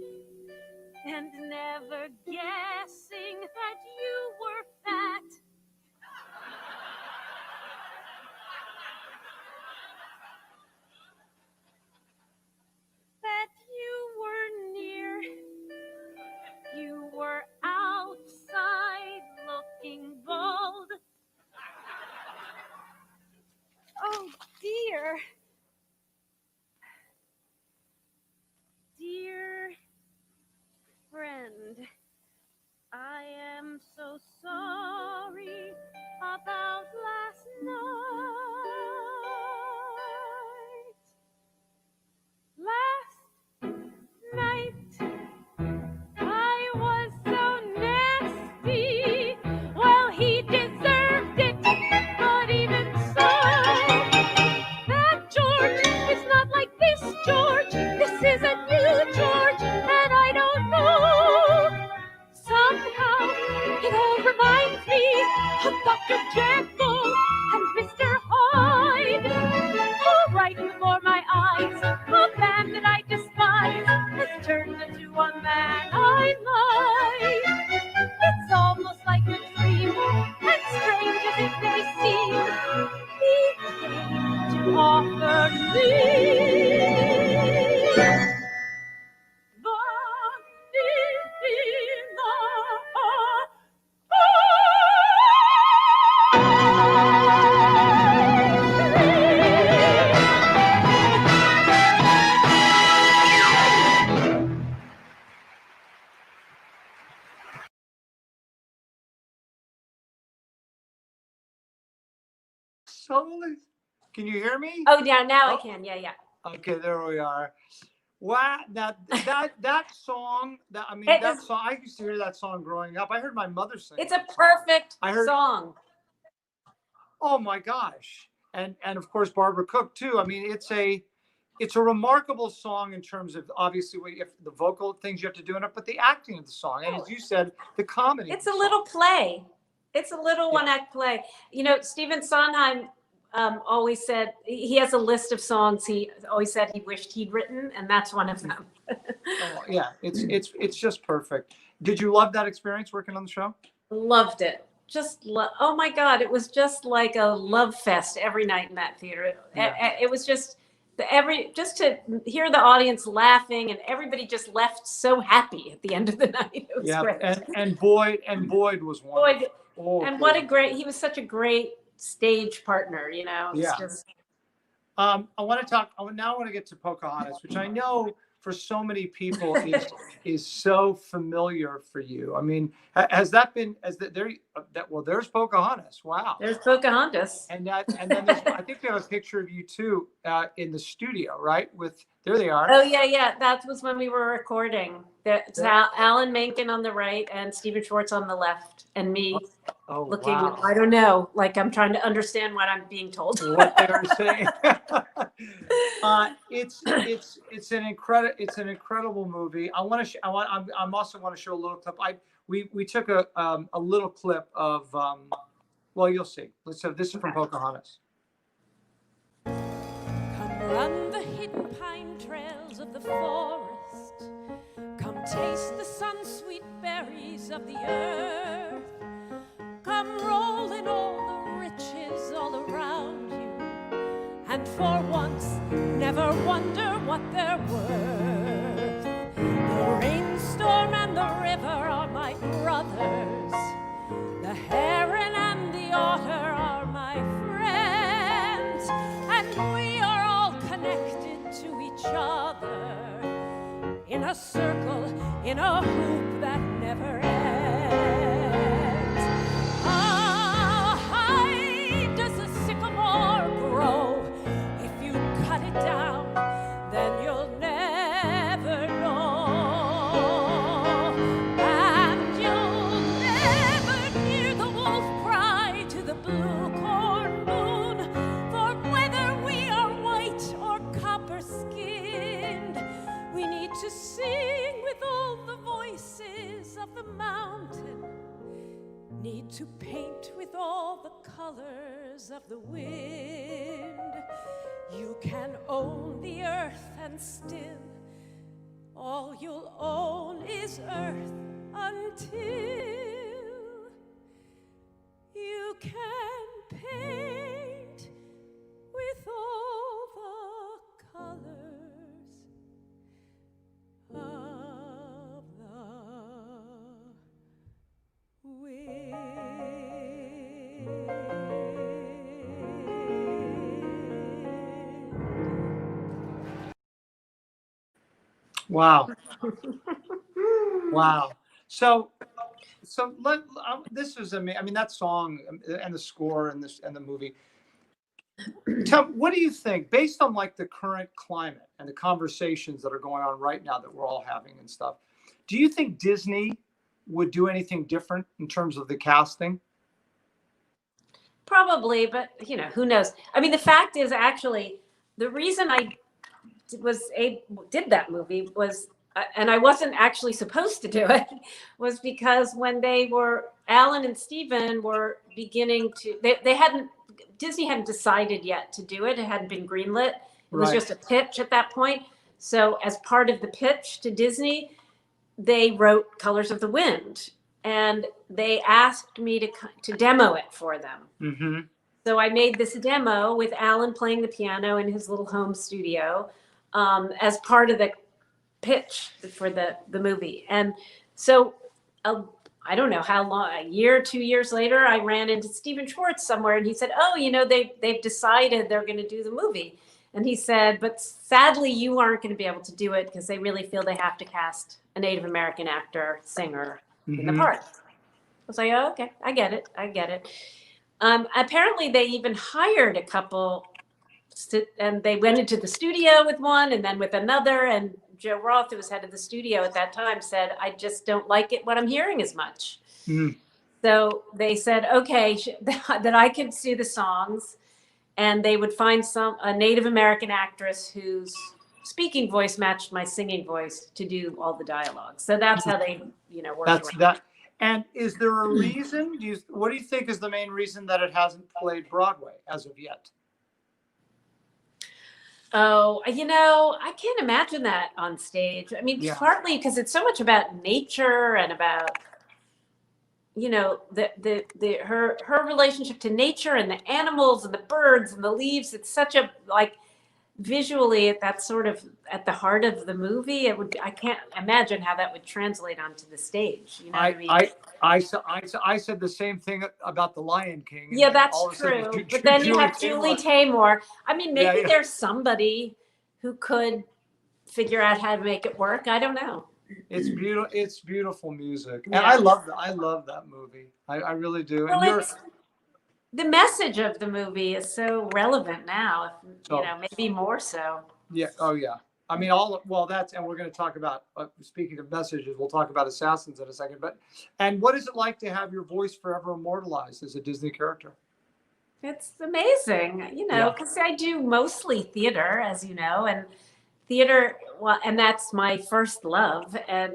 and never guessing that you were fat. That you were near. You were outside looking bold. Oh dear. Dear friend, I am so Dr. Jekyll and Mr. Hyde, all right before my eyes. A man that I despise has turned into a man I like. It's almost like a dream, as strange as it may seem. He came to offer me Totally. Can you hear me? Oh, yeah, now I Oh. can. Yeah. Okay, there we are. Wow, that song, It that is- song, I used to hear that song growing up. I heard my mother sing It's a that song. perfect I heard- song. Oh my gosh. And of course Barbara Cook too. I mean, it's a remarkable song in terms of obviously the vocal things you have to do in it, but the acting of the song. And as you said, the comedy. It's of a the little song. play. It's a little Yeah. one-act play. You know, Stephen Sondheim always said he has a list of songs he always said he wished he'd written, and that's one of them. Oh, yeah, it's just perfect. Did you love that experience working on the show? Loved it. Oh my God, it was just like a love fest every night in that theater. Yeah. It was just just to hear the audience laughing, and everybody just left so happy at the end of the night. It was Yeah, great. and Boyd was wonderful. Boyd, Oh, and good. he was such a great stage partner, you know. It's Yeah. just, I want to get to Pocahontas, which I know for so many people is so familiar for you. I mean, there's Pocahontas. Wow. there's Pocahontas. And then there's, I think we have a picture of you too in the studio, right? There they are. Oh yeah. That was when we were recording. There's Alan Menken on the right and Stephen Schwartz on the left, and me Oh, looking. wow. I don't know, like I'm trying to understand what I'm being told. What they were saying. It's an incredible movie. I also want to show a little clip. We took a little clip of well, you'll see. This is from Pocahontas. Come run the hidden pine trails of the forest. Come taste the sun-sweet berries of the earth. Come roll in all the riches all around you. And for once, never wonder what they're worth. The rainstorm and the river are my brothers. The heron and the otter are my friends. And we are all connected to each other in a circle, in a hoop that never ends. How high does a sycamore grow? If you cut it down, then you'll never know. And you'll never hear the wolf cry to the blue corn moon. For whether we are white or copper-skinned, we need to sing with all the voices of the mountain, need to paint with all the colors of the wind. You can own the earth and still all you'll own is earth until you can paint with all the colors of the wind. Wow. Wow. So this is amazing. I mean, that song and the score and the movie. What do you think, based on like the current climate and the conversations that are going on right now that we're all having and stuff? Do you think Disney would do anything different in terms of the casting? Probably, but you know, who knows? I mean, the fact is, actually, the reason I did that movie was, and I wasn't actually supposed to do it, was because when they were Alan and Stephen were beginning to, Disney hadn't decided yet to do it. It hadn't been greenlit. It was just a pitch at that point. So as part of the pitch to Disney, they wrote Colors of the Wind, and they asked me to demo it for them. Mm-hmm. So I made this demo with Alan playing the piano in his little home studio as part of the pitch for the movie. And so I don't know how long, a year, 2 years later, I ran into Stephen Schwartz somewhere, and he said, oh, you know, they've decided they're going to do the movie. And he said, but sadly, you aren't going to be able to do it because they really feel they have to cast a Native American actor, singer in the part. I was like, oh, okay, I get it. Apparently, they even hired a couple, and they went into the studio with one and then with another. And Joe Roth, who was head of the studio at that time, said, I just don't like it, what I'm hearing as much. So they said, okay, that I could do the songs, and they would find a Native American actress whose speaking voice matched my singing voice to do all the dialogue. So that's how they, worked. That's that. And is there a reason? What do you think is the main reason that it hasn't played Broadway as of yet? Oh, I can't imagine that on stage. I mean, partly because it's so much about nature and about, her relationship to nature and the animals and the birds and the leaves. It's such a, visually, that's sort of at the heart of the movie. I can't imagine how that would translate onto the stage. You know what I mean? I said the same thing about The Lion King. Yeah, that's true. But then you have Julie Taymor. I mean, maybe there's somebody who could figure out how to make it work. I don't know. It's beautiful. It's beautiful music, and I love that. I love that movie. I really do. Well, the message of the movie is so relevant now. Maybe more so. Yeah. Oh, yeah. I mean, and we're going to talk about, speaking of messages, we'll talk about Assassins in a second. And what is it like to have your voice forever immortalized as a Disney character? It's amazing, because I do mostly theater, as you know, and theater, and that's my first love. And,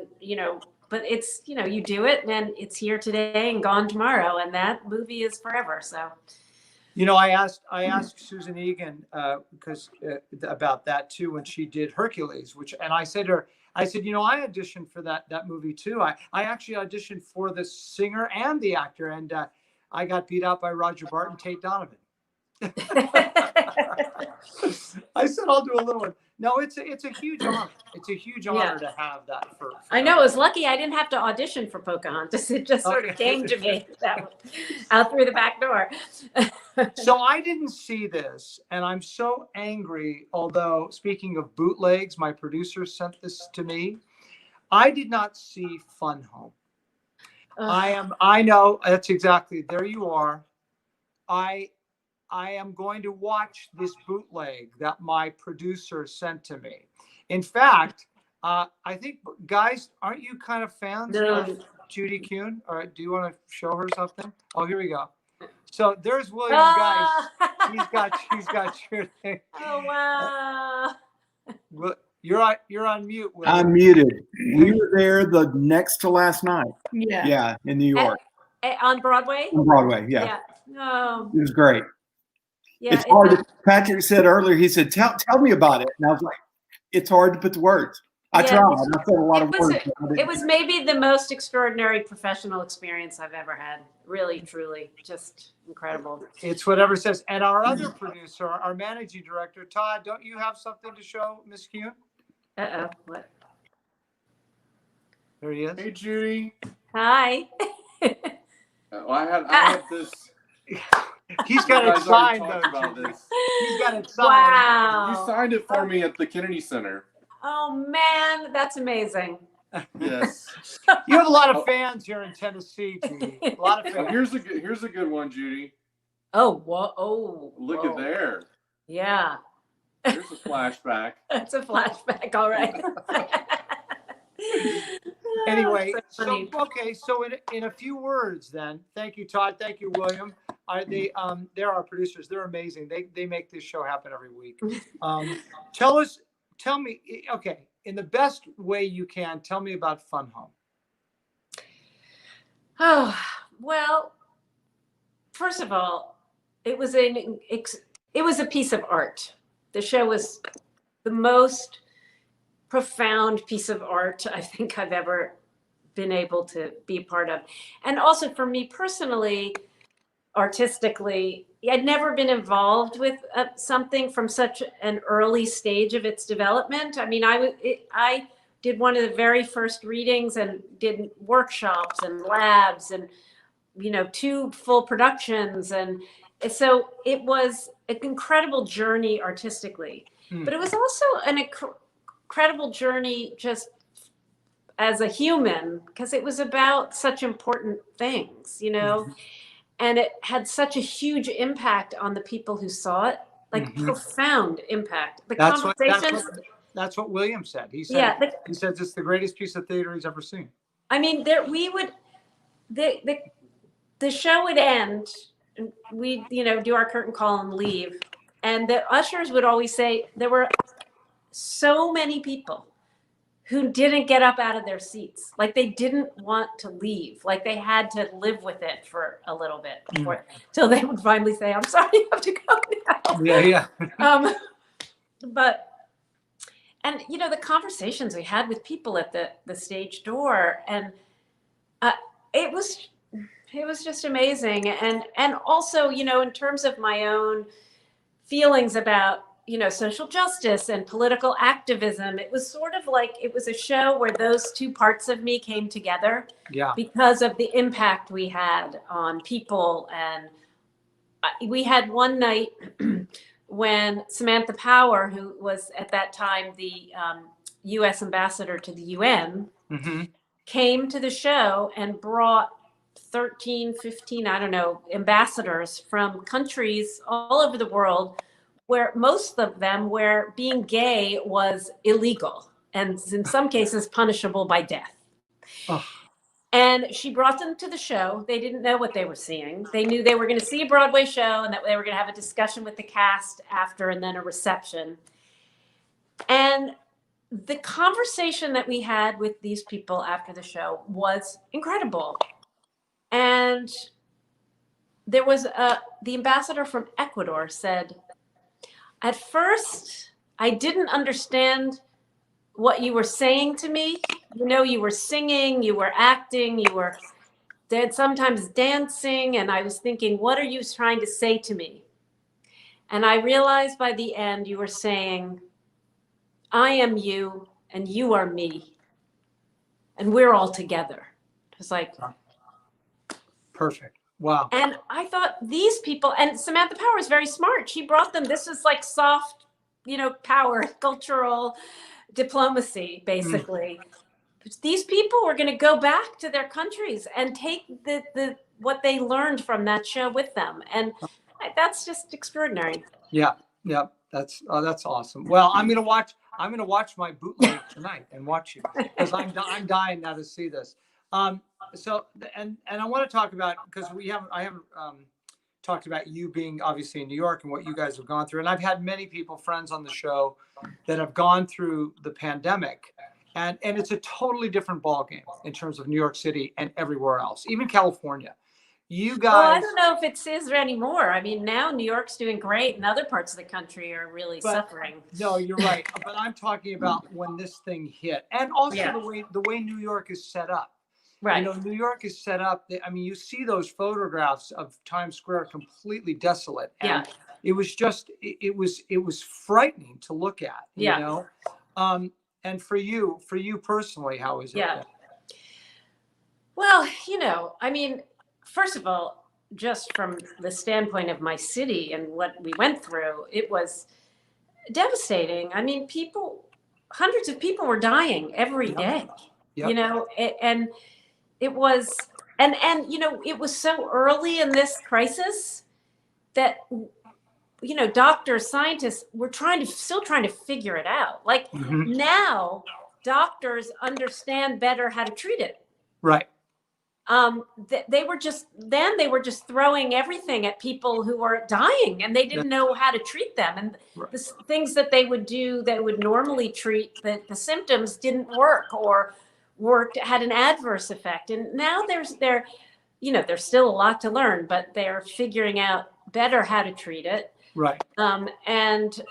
but it's, you do it and it's here today and gone tomorrow. And that movie is forever. So. I asked Susan Egan about that too when she did Hercules, and I said to her, I auditioned for that movie too. I actually auditioned for the singer and the actor, and I got beat out by Roger Bart and Tate Donovan. I said I'll do a little one. No, it's a huge honor. It's a huge honor to have that. For I know. It was lucky I didn't have to audition for Pocahontas. It just sort of came to me out through the back door. So I didn't see this, and I'm so angry. Although, speaking of bootlegs, my producer sent this to me. I did not see Fun Home. I know that's exactly, there you are. I am going to watch this bootleg that my producer sent to me. In fact, I think, guys, aren't you kind of fans of Judy Kuhn? Or do you want to show her something? Oh, here we go. So there's William, guys. He's got your thing. Oh, wow. You're on mute, William. I'm muted. We were there the next to last night. Yeah, in New York. On Broadway? On Broadway, yeah. Oh. It was great. Yeah, it's hard. Patrick said earlier, he said, tell me about it. And I was like, it's hard to put the words. I tried. I said a lot of words. It was maybe the most extraordinary professional experience I've ever had. Really, truly, just incredible. It's whatever it says. And our other producer, our managing director, Todd, don't you have something to show Miss Kuhn? Uh-oh, what? There he is. Hey, Judy. Hi. I had this. He's got it signed, though. He's got it signed. Wow. You signed it for me at the Kennedy Center. Oh, man, that's amazing. Yes. You have a lot of fans here in Tennessee, Judy. A lot of fans. Here's a good one, Judy. Oh, whoa. Oh. Look at there. Yeah. Here's a flashback. That's a flashback, all right. Anyway, so in a few words, then, thank you, Todd. Thank you, William. They're our producers. They're amazing. They make this show happen every week. Tell me, okay, in the best way you can, tell me about Fun Home. Oh, Well, first of all, it was a piece of art. The show was the most profound piece of art I think I've ever been able to be a part of. And also for me personally, artistically, I'd never been involved with something from such an early stage of its development. I mean, I did one of the very first readings and did workshops and labs and, 2 full productions. And so it was an incredible journey artistically, but it was also an incredible journey just as a human, because it was about such important things, and it had such a huge impact on the people who saw it, like profound impact. The conversations. That's what William said. He said, he says it's the greatest piece of theater he's ever seen. I mean, the show would end, and we'd, do our curtain call and leave. And the ushers would always say there were so many people who didn't get up out of their seats. Like they didn't want to leave. Like they had to live with it for a little bit before, till they would finally say, I'm sorry, you have to go now. Yeah. And the conversations we had with people at the stage door, and it was just amazing. And also, in terms of my own feelings about, social justice and political activism, it was sort of like, it was a show where those 2 parts of me came together because of the impact we had on people. And we had one night when Samantha Power, who was at that time the U.S. ambassador to the UN, came to the show and brought 13, 15, I don't know, ambassadors from countries all over the world, where most of them where being gay was illegal and in some cases punishable by death. Oh. And she brought them to the show. They didn't know what they were seeing. They knew they were going to see a Broadway show and that they were going to have a discussion with the cast after and then a reception. And the conversation that we had with these people after the show was incredible. And there was the ambassador from Ecuador said, at first, I didn't understand what you were saying to me. You were singing, you were acting, you were sometimes dancing, and I was thinking, what are you trying to say to me? And I realized by the end you were saying, I am you and you are me, and we're all together. It's like, perfect. Wow. And I thought these people, and Samantha Power is very smart. She brought them, this is like soft, power, cultural diplomacy, basically. These people were going to go back to their countries and take the what they learned from that show with them. And that's just extraordinary. Yeah. That's awesome. Well, I'm going to watch my bootleg tonight and watch you, because I'm dying now to see this. So, and I want to talk about, because I haven't talked about you being obviously in New York and what you guys have gone through. And I've had many people, friends on the show, that have gone through the pandemic, and it's a totally different ballgame in terms of New York City and everywhere else, even California. You guys. Well, I don't know if it is anymore. I mean, now New York's doing great, and other parts of the country are really suffering. No, you're right. But I'm talking about when this thing hit, and also the way New York is set up. Right. New York is set up. You see those photographs of Times Square completely desolate. And it was just, it was frightening to look at, you know? And for you personally, how is it? Yeah. Well, first of all, just from the standpoint of my city and what we went through, it was devastating. I mean, hundreds of people were dying every day, and it was, and it was so early in this crisis that, doctors, scientists were still trying to figure it out. Like now doctors understand better how to treat it. Right. They were just throwing everything at people who were dying, and they didn't know how to treat them. And the things that they would do that would normally treat the symptoms didn't work, or had an adverse effect. And now there's still a lot to learn, but they're figuring out better how to treat it. Right. And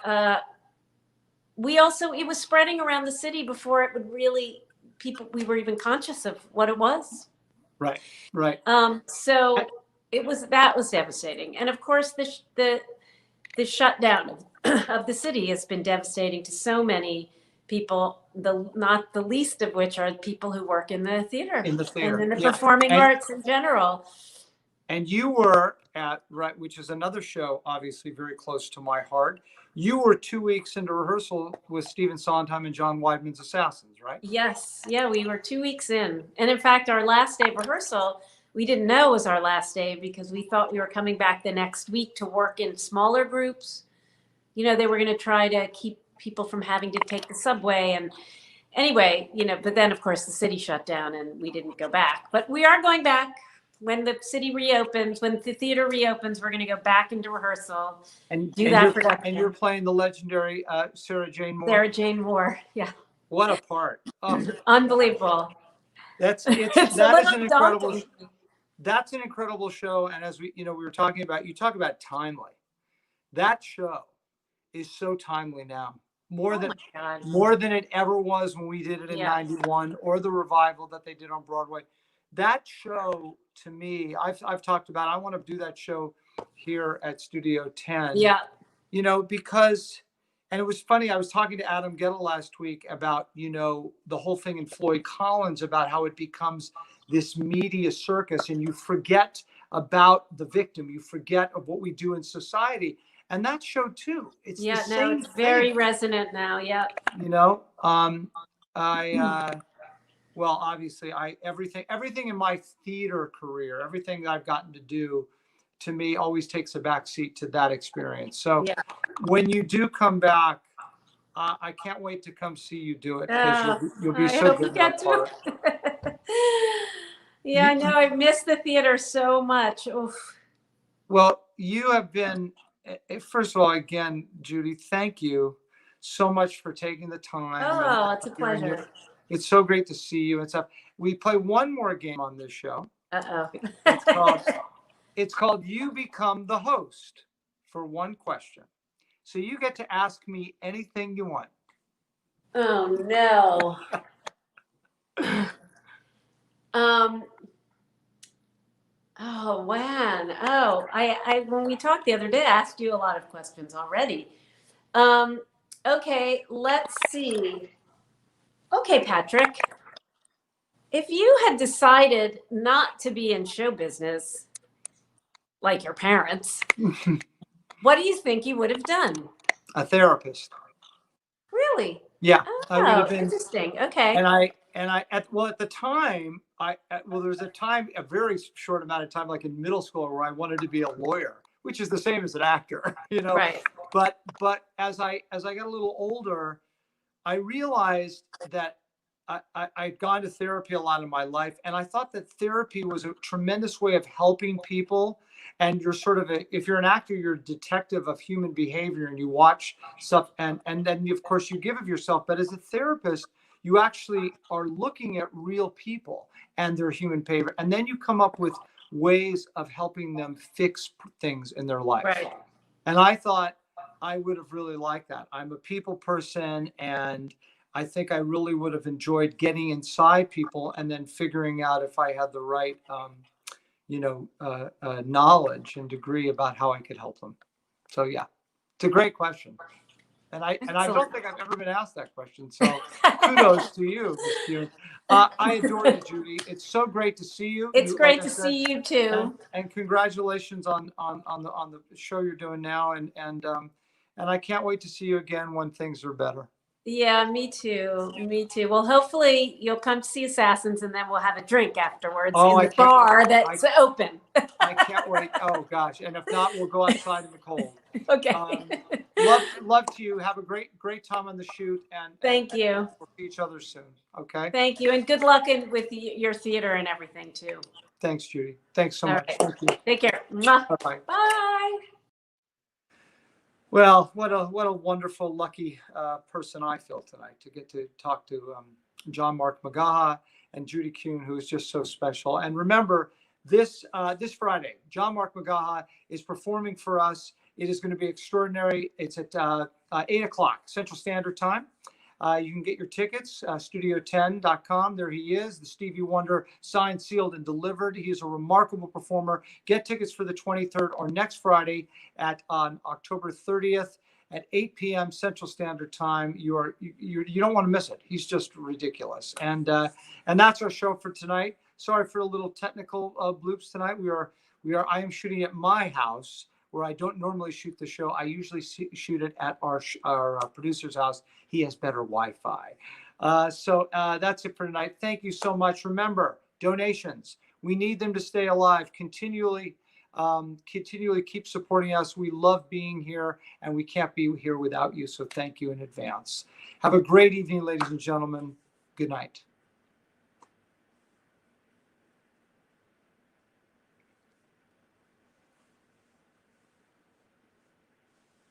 it was spreading around the city before it would really, we were even conscious of what it was. Right. Right. So that was devastating. And of course, the shutdown of the city has been devastating to so many people, not the least of which are people who work in the theater. In the theater. And in the performing arts in general. And you were at, right, which is another show, obviously very close to my heart. You were 2 weeks into rehearsal with Stephen Sondheim and John Weidman's Assassins, right? Yes. Yeah, we were 2 weeks in. And in fact, our last day of rehearsal, we didn't know it was our last day because we thought we were coming back the next week to work in smaller groups. They were going to try to keep people from having to take the subway. And anyway, but then of course the city shut down and we didn't go back. But we are going back. When the city reopens, when the theater reopens, we're going to go back into rehearsal and do that production. And you're playing the legendary Sarah Jane Moore. Sarah Jane Moore, yeah. What a part! Oh, unbelievable. That's an incredible show. And as we were talking about, you talk about timely. That show is so timely now, more than it ever was when we did it in '91 or the revival that they did on Broadway. That show, to me, I've talked about, I want to do that show here at Studio Tenn. Yeah. Because, and it was funny, I was talking to Adam Gettle last week about, the whole thing in Floyd Collins, about how it becomes this media circus and you forget about the victim, you forget of what we do in society. And that show too, it's the same it's very resonant now. Yeah. Well, obviously, everything in my theater career, everything I've gotten to do, to me, always takes a back seat to that experience. So when you do come back, I can't wait to come see you do it because you'll be so good at that part. Yeah, I know. I've missed the theater so much. Oof. Well, you have been, first of all, again, Judy, thank you so much for taking the time. Oh, it's a pleasure. It's so great to see you and stuff. We play one more game on this show. It's called You Become the Host for one question. So you get to ask me anything you want. Oh, no. Oh, man. Oh, I when we talked the other day, I asked you a lot of questions already. Okay, let's see. Okay, Patrick, if you had decided not to be in show business, like your parents, what do you think you would have done? A therapist. Really? Yeah. Oh, I would have been, interesting. Okay. At the time, there was a very short amount of time, like in middle school, where I wanted to be a lawyer, which is the same as an actor, Right. But as I got a little older, I realized that I'd gone to therapy a lot in my life, and I thought that therapy was a tremendous way of helping people. And you're if you're an actor, you're a detective of human behavior, and you watch stuff, and then of course you give of yourself. But as a therapist, you actually are looking at real people and their human behavior, and then you come up with ways of helping them fix things in their life. Right. And I thought I would have really liked that. I'm a people person, and I think I really would have enjoyed getting inside people and then figuring out if I had the right, knowledge and degree about how I could help them. So yeah, it's a great question. And I don't think I've ever been asked that question. So kudos to you, Ms. Kuhn. I adore you, Judy. It's so great to see you. It's great to see you too. And congratulations on the show you're doing now. And I can't wait to see you again when things are better. Yeah, me too. Me too. Well, hopefully you'll come to see Assassins, and then we'll have a drink afterwards in the bar that's open. I can't wait. Oh gosh! And if not, we'll go outside in the cold. Okay. Love to you. Have a great time on the shoot. And thank you. We'll see each other soon. Okay. Thank you, and good luck with your theater and everything too. Thanks, Judy. Thanks so much. Right. Thank you. Take care. Bye. Bye. Well, what a wonderful, lucky person I feel tonight to get to talk to John Mark McGaha and Judy Kuhn, who is just so special. And remember, this Friday, John Mark McGaha is performing for us. It is going to be extraordinary. It's at 8 o'clock Central Standard Time. You can get your tickets, studio10.com. There he is, the Stevie Wonder, signed, sealed, and delivered. He is a remarkable performer. Get tickets for the 23rd or next Friday on October 30th at 8 p.m. Central Standard Time. You don't want to miss it. He's just ridiculous. And that's our show for tonight. Sorry for a little technical bloops tonight. I am shooting at my house, where I don't normally shoot the show. I usually shoot it at our producer's house. He has better Wi-Fi. So that's it for tonight. Thank you so much. Remember, donations. We need them to stay alive. Continually keep supporting us. We love being here, and we can't be here without you. So thank you in advance. Have a great evening, ladies and gentlemen. Good night.